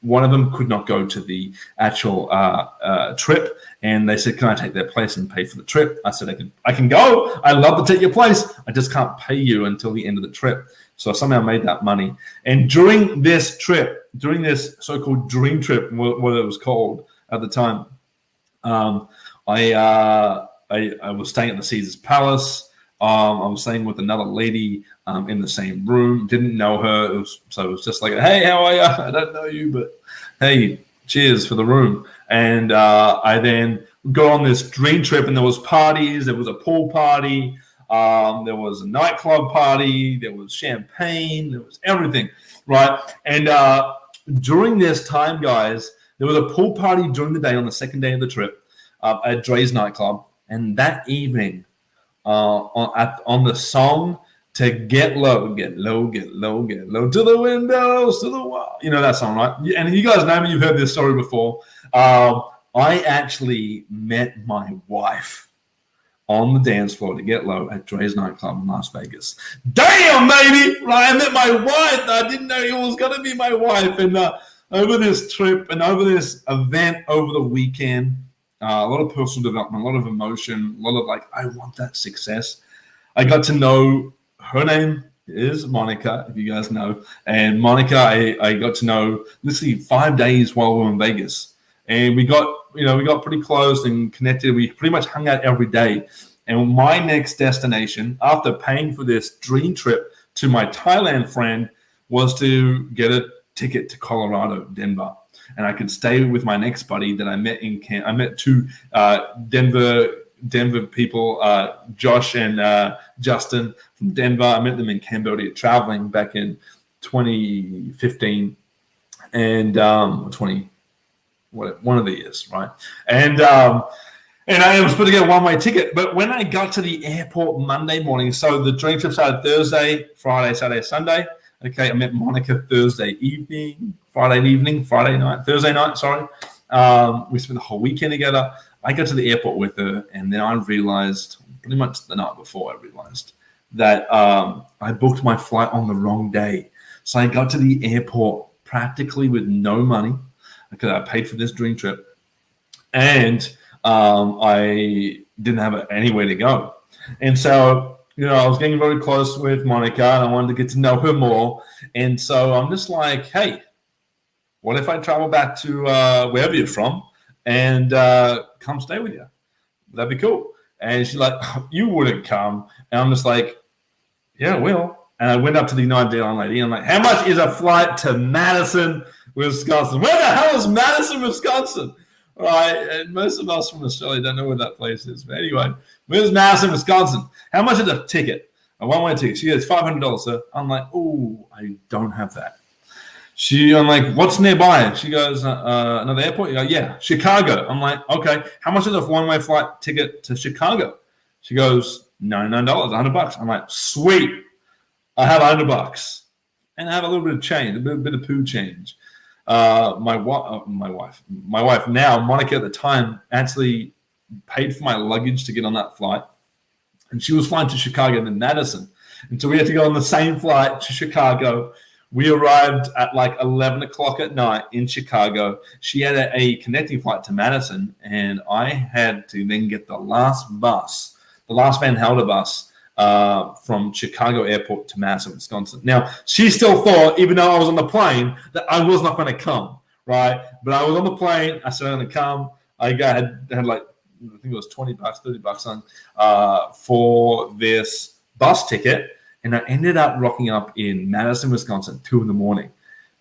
One of them could not go to the actual trip, and they said, "Can I take their place and pay for the trip?" I said, "I can go. I'd love to take your place. I just can't pay you until the end of the trip." So I somehow made that money. And during this trip, during this so-called dream trip, what it was called at the time, I was staying at the Caesars Palace. I was staying with another lady in the same room. Didn't know her. So it was just like, "Hey, how are you? I don't know you, but hey, cheers for the room." And I then go on this dream trip, and there was parties. There was a pool party. There was a nightclub party. There was champagne. There was everything, right? And during this time, guys, there was a pool party during the day on the second day of the trip at Dre's nightclub. And that evening, on the song to get low, get low, get low, get low, to the windows, to the wall. You know that song, right? And you guys know me. You've heard this story before. I actually met my wife on the dance floor to get low at Dre's nightclub in Las Vegas. Damn, baby! Right, I met my wife. I didn't know it was going to be my wife. And over this trip and over this event over the weekend, a lot of personal development, a lot of emotion, a lot of like, I want that success. I got to know, her name is Monica, if you guys know. And Monica, I got to know literally 5 days while we were in Vegas. And we got pretty close and connected. We pretty much hung out every day. And my next destination, after paying for this dream trip to my Thailand friend, was to get a ticket to Colorado, Denver. And I could stay with my next buddy that I met in camp. I met two Denver people, Josh and Justin from Denver. I met them in Cambodia traveling back in 2015 and one of the years, right? And I was putting together a one-way ticket. But when I got to the airport Monday morning, so the dream trip started Thursday, Friday, Saturday, Sunday. Okay, I met Monica Thursday night, sorry. We spent the whole weekend together. I got to the airport with her, and then I realized, pretty much the night before I realized, that I booked my flight on the wrong day. So I got to the airport practically with no money, because I paid for this dream trip, and I didn't have anywhere to go. And so, I was getting very close with Monica, and I wanted to get to know her more. And so I'm just like, hey, what if I travel back to wherever you're from and come stay with you? That'd be cool. And she's like, you wouldn't come. And I'm just like, yeah, I will. And I went up to the United Airline lady, and I'm like, how much is a flight to Madison, Wisconsin? Where the hell is Madison, Wisconsin? Right, and most of us from Australia don't know where that place is. But anyway, where's Madison, Wisconsin? How much is a ticket? A one-way ticket. She goes, $500, sir. I'm like, oh, I don't have that. I'm like, what's nearby? She goes, another airport? You go, yeah, Chicago. I'm like, okay, how much is a one-way flight ticket to Chicago? She goes, $99, $100. I'm like, sweet. I have $100. And I have a little bit of change, a bit of poo change. My wife now, Monica at the time, actually paid for my luggage to get on that flight. And she was flying to Chicago and then Madison. And so we had to go on the same flight to Chicago. We arrived at like 11 o'clock at night in Chicago. She had a connecting flight to Madison, and I had to then get the last Van Helder bus from Chicago Airport to Madison, Wisconsin. Now, she still thought, even though I was on the plane, that I was not going to come, right? But I was on the plane. I said I'm going to come. I had like, I think it was $20, $30 on for this bus ticket. And I ended up rocking up in Madison, Wisconsin, 2 a.m.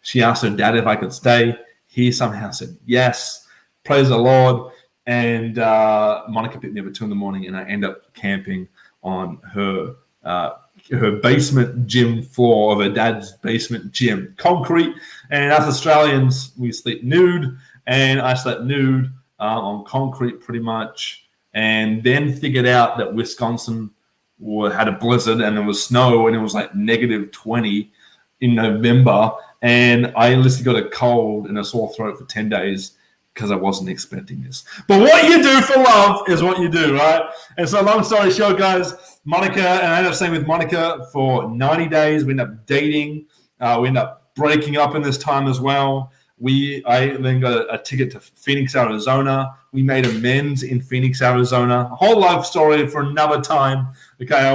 She asked her dad if I could stay. He somehow said yes. Praise the Lord. And Monica picked me up at 2 a.m. and I ended up camping on her basement gym floor of her dad's basement gym, concrete. And as Australians, we sleep nude, and I slept nude on concrete pretty much. And then figured out that Wisconsin had a blizzard and there was snow, and it was like -20 in November. And I literally got a cold and a sore throat for 10 days. Because I wasn't expecting this. But what you do for love is what you do, right? And so long story short, guys, Monica, and I ended up staying with Monica for 90 days. We ended up dating. We ended up breaking up in this time as well. I then got a ticket to Phoenix, Arizona. We made amends in Phoenix, Arizona. A whole life story for another time. Okay, I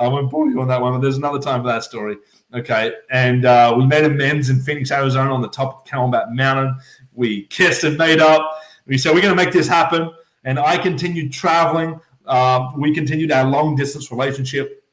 won't bore you on that one, but there's another time for that story. Okay, and we made amends in Phoenix, Arizona on the top of Camelback Mountain. We kissed and made up. We said, we're going to make this happen. And I continued traveling. We continued our long-distance relationship.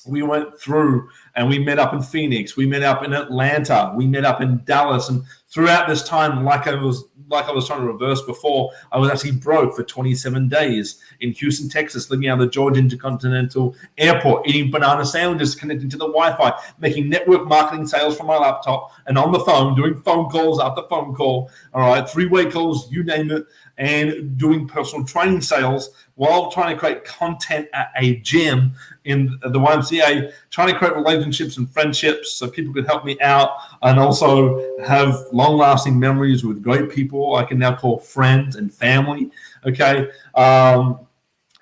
We went through and we met up in Phoenix. We met up in Atlanta. We met up in Dallas. And throughout this time, like I was like I was trying to reverse before, I was actually broke for 27 days in Houston, Texas, living out of the Georgia Intercontinental Airport, eating banana sandwiches, connecting to the Wi-Fi, making network marketing sales from my laptop and on the phone, doing phone calls after phone call, all right, three-way calls, you name it, and doing personal training sales while trying to create content at a gym in the YMCA, trying to create relationships and friendships so people could help me out and also have long-lasting memories with great people I can now call friends and family, okay?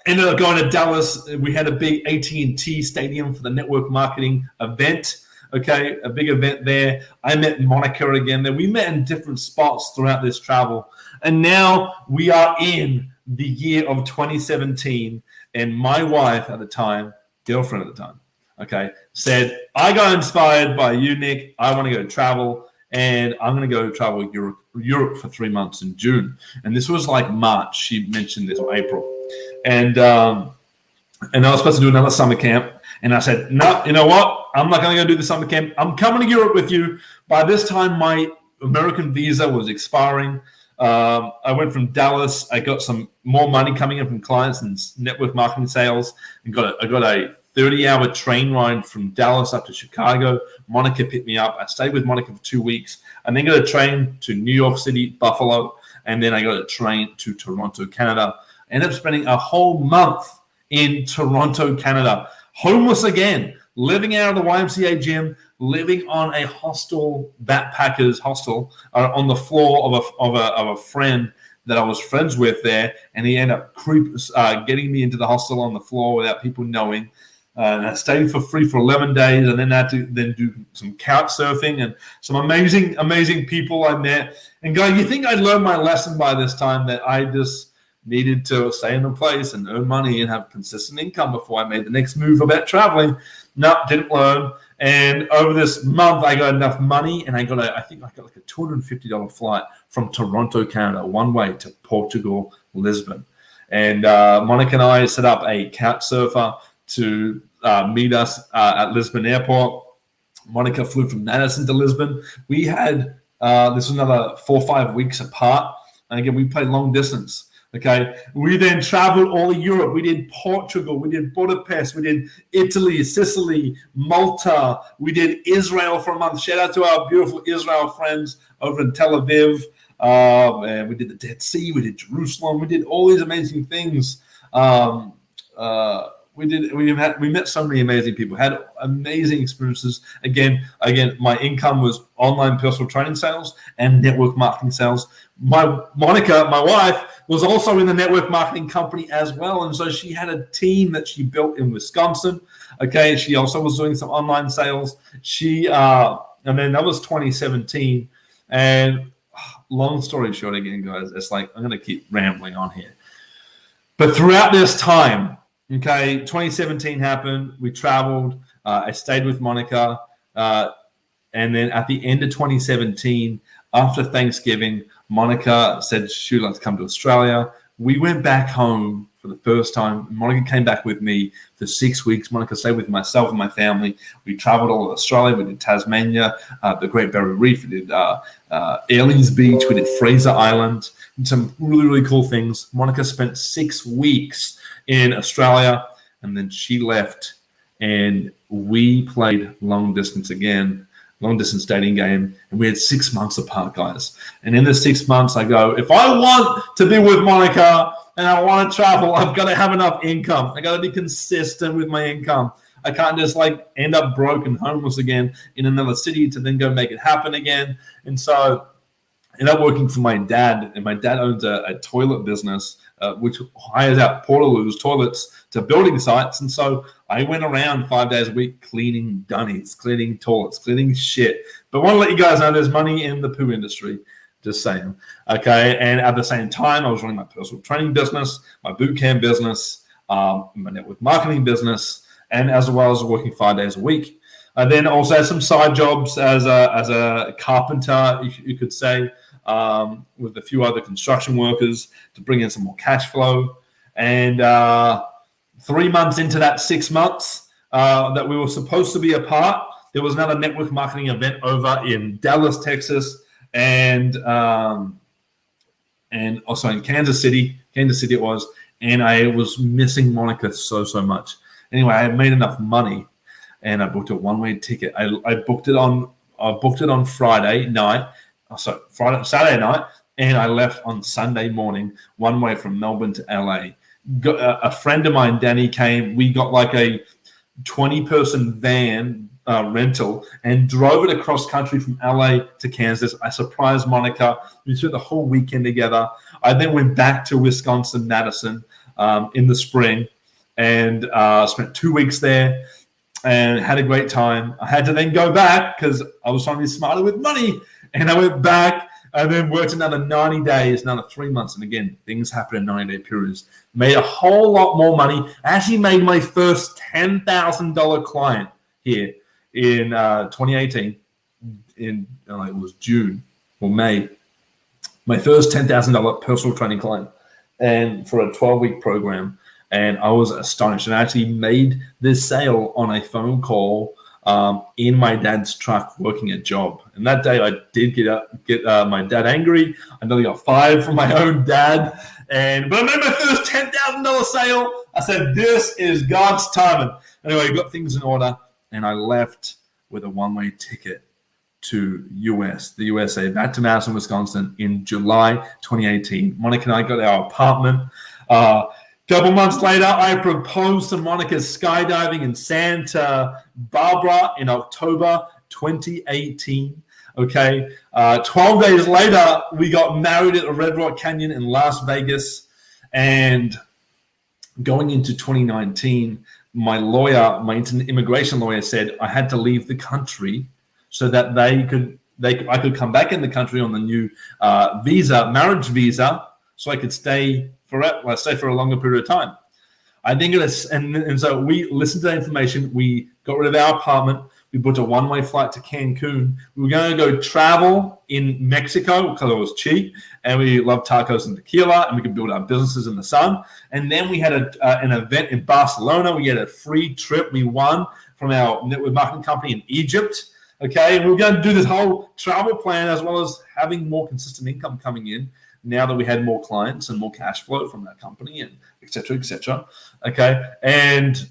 Ended up going to Dallas. We had a big AT&T stadium for the network marketing event, okay, a big event there. I met Monica again there. We met in different spots throughout this travel. And now we are in the year of 2017, and my wife at the time, girlfriend at the time, okay, said, I got inspired by you, Nick. I want to go travel, and I'm going to go travel Europe for 3 months in June. And this was like March. She mentioned this in April. And I was supposed to do another summer camp. And I said, no, you know what? I'm not going to go do the summer camp. I'm coming to Europe with you. By this time, my American visa was expiring. I went from Dallas. I got some more money coming in from clients and network marketing sales. And I got a 30-hour train ride from Dallas up to Chicago. Monica picked me up. I stayed with Monica for 2 weeks. And then got a train to New York City, Buffalo. And then I got a train to Toronto, Canada. I ended up spending a whole month in Toronto, Canada. Homeless again, living out of the YMCA gym, living on a hostel, backpackers hostel, on the floor of a friend that I was friends with there, and he ended up getting me into the hostel on the floor without people knowing. And I stayed for free for 11 days, and then had to do some couch surfing and some amazing people I met. And guys, you think I'd learned my lesson by this time that I just needed to stay in a place and earn money and have consistent income before I made the next move about traveling? No, didn't learn. And over this month, I got enough money, and I think I got like a $250 flight from Toronto, Canada, one way to Portugal, Lisbon. And Monica and I set up a couch surfer to meet us at Lisbon Airport. Monica flew from Madison to Lisbon. We had this was another 4 or 5 weeks apart. And again, we played long distance. Okay, we then traveled all of Europe. We did Portugal, we did Budapest, we did Italy, Sicily, Malta. We did Israel for a month. Shout out to our beautiful Israel friends over in Tel Aviv. And we did the Dead Sea, we did Jerusalem, we did all these amazing things. We met so many amazing people, had amazing experiences. Again, my income was online personal training sales and network marketing sales. Monica, my wife, was also in the network marketing company as well. And so she had a team that she built in Wisconsin. Okay. She also was doing some online sales. And then that was 2017. And long story short, again, guys, it's like, I'm going to keep rambling on here. But throughout this time, okay, 2017 happened. We traveled. I stayed with Monica. And then at the end of 2017, after Thanksgiving, Monica said she'd like to come to Australia. We went back home for the first time. Monica came back with me for 6 weeks. Monica stayed with myself and my family. We traveled all of Australia. We did Tasmania, the Great Barrier Reef. We did Airlies Beach. We did Fraser Island. And some really, really cool things. Monica spent 6 weeks in Australia, and then she left, and we played long distance again. Long distance dating game, and we had 6 months apart, guys. And in the 6 months, I go, if I want to be with Monica and I want to travel, I've got to have enough income. I got to be consistent with my income. I can't just like end up broke and homeless again in another city to then go make it happen again. And so I ended up working for my dad, and my dad owns a toilet business, which hires out Portaloos toilets to building sites. And so I went around 5 days a week cleaning dunnies, cleaning toilets, cleaning shit. But I want to let you guys know there's money in the poo industry. Just saying. Okay. And at the same time, I was running my personal training business, my boot camp business, my network marketing business, and as well as working 5 days a week. I then also had some side jobs as a carpenter, you could say, with a few other construction workers to bring in some more cash flow. And 3 months into that 6 months that we were supposed to be apart, there was another network marketing event over in Dallas, Texas. And and also in Kansas City it was, and I was missing Monica so much. Anyway, I had made enough money, and I booked a one-way ticket. I booked it on Friday night, Saturday night, and I left on Sunday morning, one way from Melbourne to LA. A friend of mine, Danny, came. We got like a 20-person van rental and drove it across country from LA to Kansas. I surprised Monica. We spent the whole weekend together. I then went back to Wisconsin, Madison, in the spring, and spent 2 weeks there and had a great time. I had to then go back because I was trying to be smarter with money, and I went back and then worked another 90 days, another 3 months. And again, things happen in 90-day periods. Made a whole lot more money. I actually made my first $10,000 client here in 2018. It was June or May. My first $10,000 personal training client, and for a 12-week program. And I was astonished. And I actually made this sale on a phone call in my dad's truck working a job. And that day I did get my dad angry. I nearly got fired from my own dad. But I made my first $10,000 sale. I said, this is God's timing. Anyway, I got things in order, and I left with a one-way ticket to the USA, back to Madison, Wisconsin in July 2018. Monica and I got our apartment. Couple months later, I proposed to Monica skydiving in Santa Barbara in October 2018. Okay. 12 days later, we got married at the Red Rock Canyon in Las Vegas. And going into 2019, my immigration lawyer said I had to leave the country so that I could come back in the country on the new marriage visa, so I could stay for a longer period of time. I think and so we listened to that information. We got rid of our apartment. We booked a one-way flight to Cancun. We were going to go travel in Mexico because it was cheap, and we love tacos and tequila, and we could build our businesses in the sun. And then we had an event in Barcelona. We had a free trip we won from our network marketing company in Egypt. Okay, and we were going to do this whole travel plan as well as having more consistent income coming in now that we had more clients and more cash flow from that company, and et cetera, et cetera. Okay, and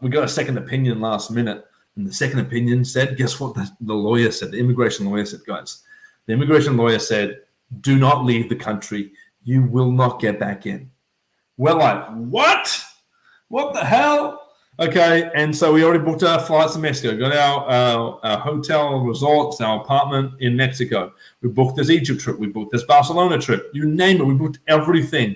we got a second opinion last minute, and the second opinion said, guess what the lawyer said, the immigration lawyer said, guys, the immigration lawyer said, do not leave the country. You will not get back in. We're like, what? What the hell? Okay, and so we already booked our flights to Mexico, got our hotel, resorts, our apartment in Mexico. We booked this Egypt trip. We booked this Barcelona trip. You name it. We booked everything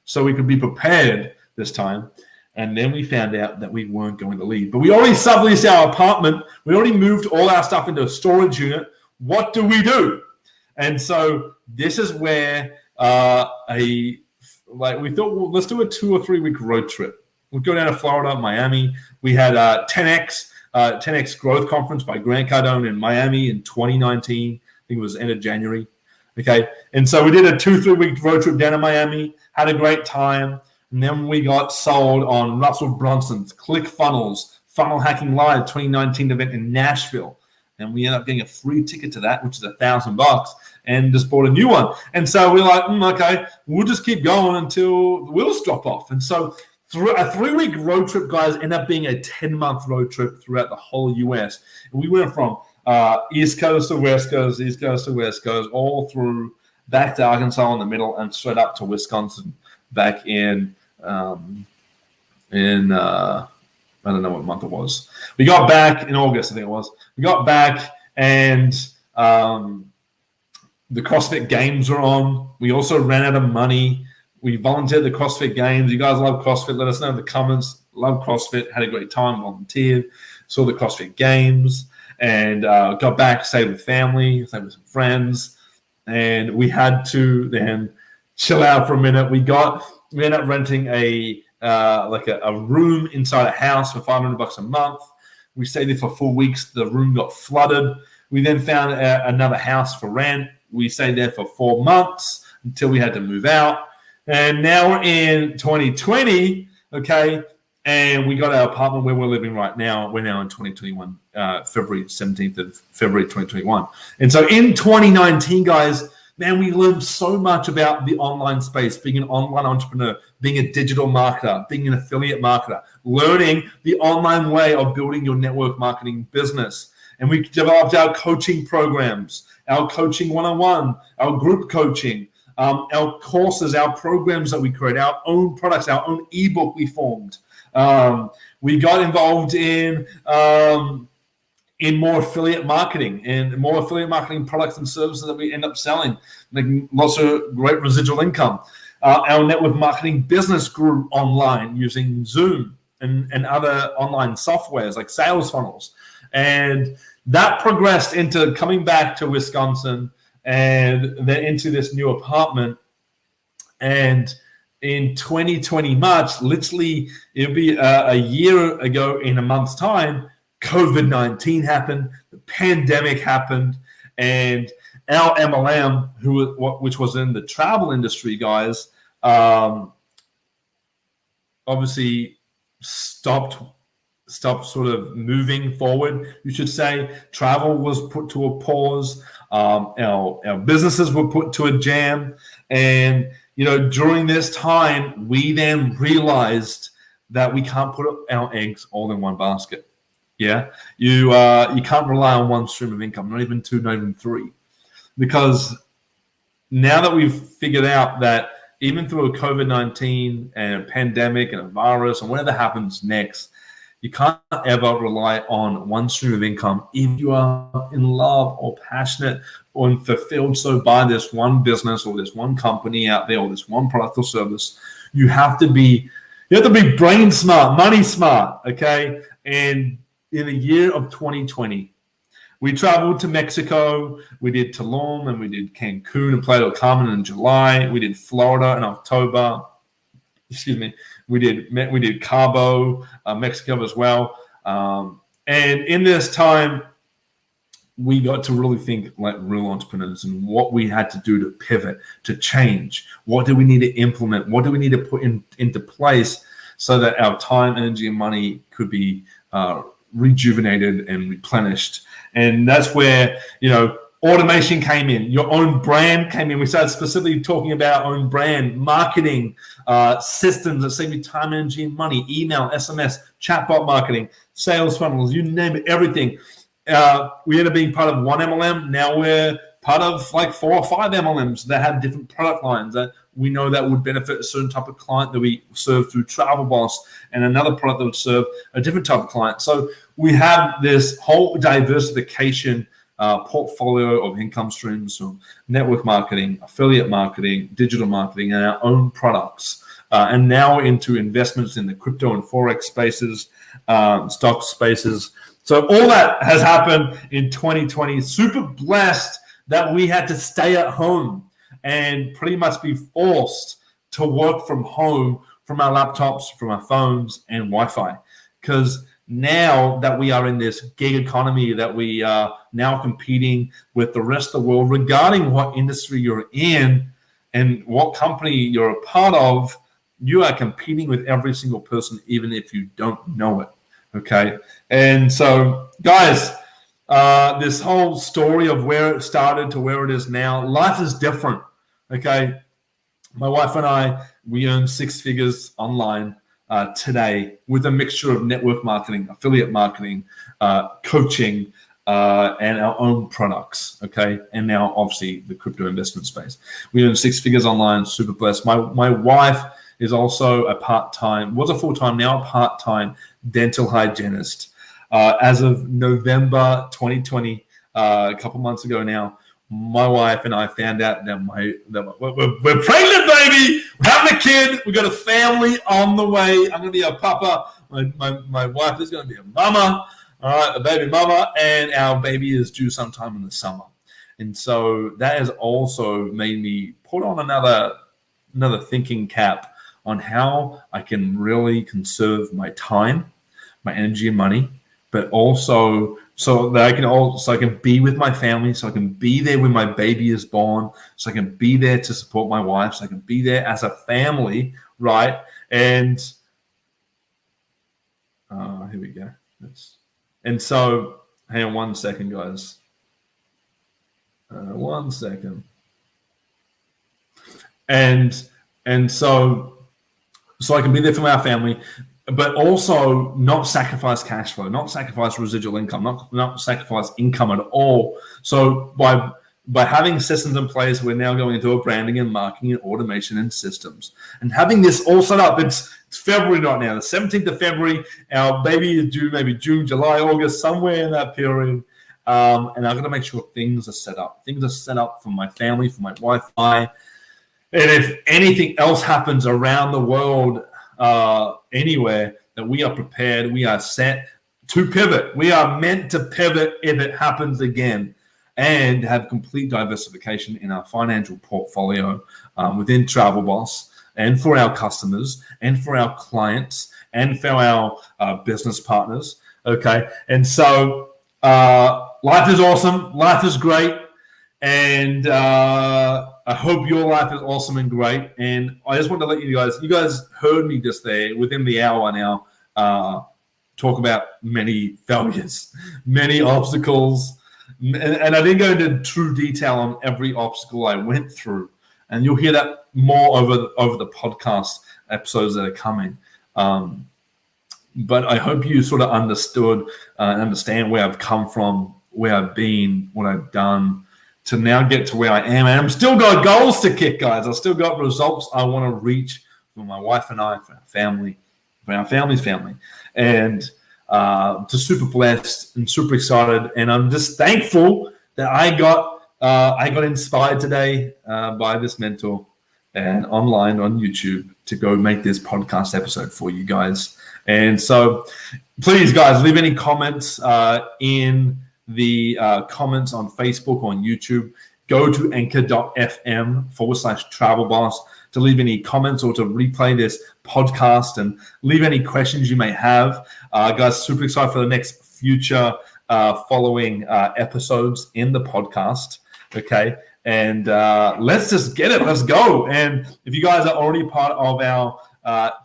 so we could be prepared this time. And then we found out that we weren't going to leave. But we already subleased our apartment. We already moved all our stuff into a storage unit. What do we do? And so this is where we thought, well, let's do a 2 or 3 week road trip. We'd go down to Florida, Miami. We had 10X Growth Conference by Grant Cardone in Miami in 2019. I think it was end of January. Okay, and so we did a 2-3 week road trip down to Miami. Had a great time. And then we got sold on Russell Brunson's ClickFunnels Funnel Hacking Live 2019 event in Nashville. And we ended up getting a free ticket to that, which is $1,000, and just bought a new one. And so we're like, okay, we'll just keep going until the wheels drop off. And so a 3 week road trip, guys, ended up being a 10-month road trip throughout the whole US. And we went from East Coast to West Coast, East Coast to West Coast, all through back to Arkansas in the middle, and straight up to Wisconsin back in I don't know what month it was. We got back in August, I think it was. We got back, and the CrossFit Games were on. We also ran out of money. We volunteered the CrossFit Games. You guys love CrossFit. Let us know in the comments. Love CrossFit. Had a great time. Volunteered. Saw the CrossFit Games. And got back, stayed with family, stayed with some friends. And we had to then chill out for a minute. We ended up renting a room inside a house for $500 a month. We stayed there for 4 weeks. The room got flooded. We then found another house for rent. We stayed there for 4 months until we had to move out. And now we're in 2020, okay, and we got our apartment where we're living right now. We're now in 2021, February 17th of February 2021. And so in 2019, guys, Man, we learned so much about the online space, being an online entrepreneur, being a digital marketer, being an affiliate marketer, learning the online way of building your network marketing business. And we developed our coaching programs, our coaching one-on-one, our group coaching, our courses, our programs that we create, our own products, our own ebook we formed. We got involved in more affiliate marketing and more affiliate marketing products and services that we end up selling, making lots of great residual income. Our network marketing business grew online using Zoom and other online softwares like sales funnels. And that progressed into coming back to Wisconsin and then into this new apartment. And in 2020 March, literally it'll be a year ago in a month's time, COVID-19 happened, the pandemic happened, and our MLM, which was in the travel industry, guys, obviously stopped sort of moving forward, you should say. Travel was put to a pause. Our businesses were put to a jam. And, during this time, we then realized that we can't put our eggs all in one basket. Yeah, you can't rely on one stream of income, not even two, not even three, because now that we've figured out that even through a COVID-19 and a pandemic and a virus and whatever happens next, you can't ever rely on one stream of income if you are in love or passionate or fulfilled so by this one business or this one company out there or this one product or service. You have to be brain smart, money smart, okay? And in the year of 2020, we traveled to Mexico. We did Tulum and we did Cancun and Playa del Carmen in July. We did Florida in October. We did Cabo, Mexico as well. And in this time, we got to really think like real entrepreneurs and what we had to do to pivot, to change. What do we need to implement? What do we need to put into place so that our time, energy, and money could be rejuvenated and replenished? And that's where, automation came in. Your own brand came in. We started specifically talking about our own brand, marketing, systems that save you time, energy, and money, email, SMS, chatbot marketing, sales funnels, you name it, everything. We ended up being part of one MLM. Now we're part of like 4 or 5 MLMs that have different product lines that we know that would benefit a certain type of client that we serve through Travel Boss, and another product that would serve a different type of client. So we have this whole diversification portfolio of income streams from network marketing, affiliate marketing, digital marketing, and our own products. And now into investments in the crypto and Forex spaces, stock spaces. So all that has happened in 2020. Super blessed that we had to stay at home and pretty much be forced to work from home, from our laptops, from our phones, and Wi-Fi. Because now that we are in this gig economy, that we are now competing with the rest of the world regarding what industry you're in and what company you're a part of, you are competing with every single person, even if you don't know it. Okay. And so, guys, this whole story of where it started to where it is now, life is different. Okay. My wife and I, we earn 6 figures online today with a mixture of network marketing, affiliate marketing, coaching, and our own products. Okay. And now obviously the crypto investment space. We earn 6 figures online, super blessed. My wife is also a part-time, was a full-time, now a part-time dental hygienist. As of November 2020, a couple months ago now, my wife and I found out that we're pregnant, baby. We're having a kid. We got a family on the way. I'm going to be a papa. My wife is going to be a mama, all right, a baby mama, and our baby is due sometime in the summer. And so that has also made me put on another thinking cap on how I can really conserve my time, my energy and money, but also so that I can be with my family, so I can be there when my baby is born, so I can be there to support my wife, so I can be there as a family, right? And here we go. And so, hang on one second, guys. 1 second. and so I can be there for our family, but also not sacrifice cash flow, not sacrifice residual income, not sacrifice income at all. So by having systems in place, we're now going into a branding and marketing and automation and systems. And having this all set up, it's February right now, the 17th of February. Our baby is due maybe June, July, August, somewhere in that period. And I've got to make sure things are set up. Things are set up for my family, for my Wi-Fi. And if anything else happens around the world, anywhere, that we are prepared, we are set to pivot. We are meant to pivot if it happens again, and have complete diversification in our financial portfolio within Travel Boss, and for our customers, and for our clients, and for our business partners. Okay, and so life is awesome, life is great, and I hope your life is awesome and great. And I just want to let you guys heard me just there within the hour now talk about many failures, many obstacles. And I didn't go into true detail on every obstacle I went through. And you'll hear that more over the podcast episodes that are coming. But I hope you sort of understood and understand where I've come from, where I've been, what I've done, to now get to where I am. And I've still got goals to kick, guys. I've still got results I want to reach for my wife and I, for our family, for our family's family. And just super blessed and super excited. And I'm just thankful that I got inspired today by this mentor and online on YouTube to go make this podcast episode for you guys. And so please, guys, leave any comments in the comments on Facebook, on YouTube. Go to anchor.fm/travelboss to leave any comments or to replay this podcast and leave any questions you may have. Guys, super excited for the next future following episodes in the podcast. Okay. And let's just get it. Let's go. And if you guys are already part of our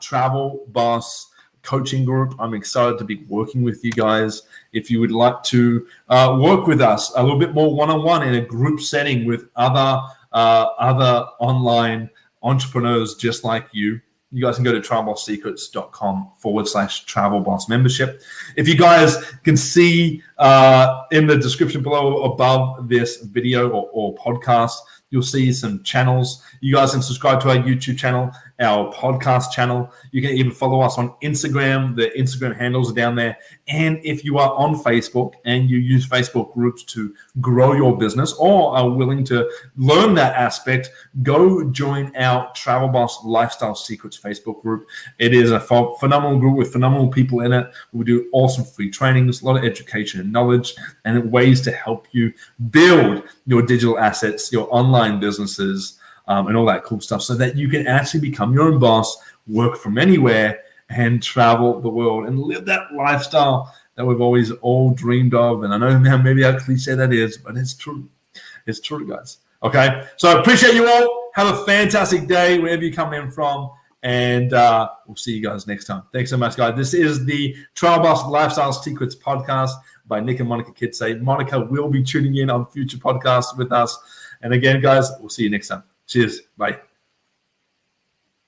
Travel Boss coaching group, I'm excited to be working with you guys. If you would like to work with us a little bit more one-on-one in a group setting with other online entrepreneurs just like you, you guys can go to travelbosssecrets.com/travelboss membership. If you guys can see in the description below above this video or podcast, you'll see some channels. You guys can subscribe to our YouTube channel, our podcast channel. You can even follow us on Instagram. The Instagram handles are down there. And if you are on Facebook and you use Facebook groups to grow your business or are willing to learn that aspect, go join our Travel Boss Lifestyle Secrets Facebook group. It is a phenomenal group with phenomenal people in it. We do awesome free trainings, a lot of education and knowledge, and ways to help you build your digital assets, your online businesses, and all that cool stuff, so that you can actually become your own boss, work from anywhere, and travel the world and live that lifestyle that we've always all dreamed of. And I know now maybe how cliche that is, but it's true. It's true, guys. Okay, so I appreciate you all. Have a fantastic day wherever you come in from, and we'll see you guys next time. Thanks so much, guys. This is the Travel Boss Lifestyle Secrets podcast by Nick and Monica Kidsay. Monica will be tuning in on future podcasts with us. And again, guys, we'll see you next time. Cheers. Bye.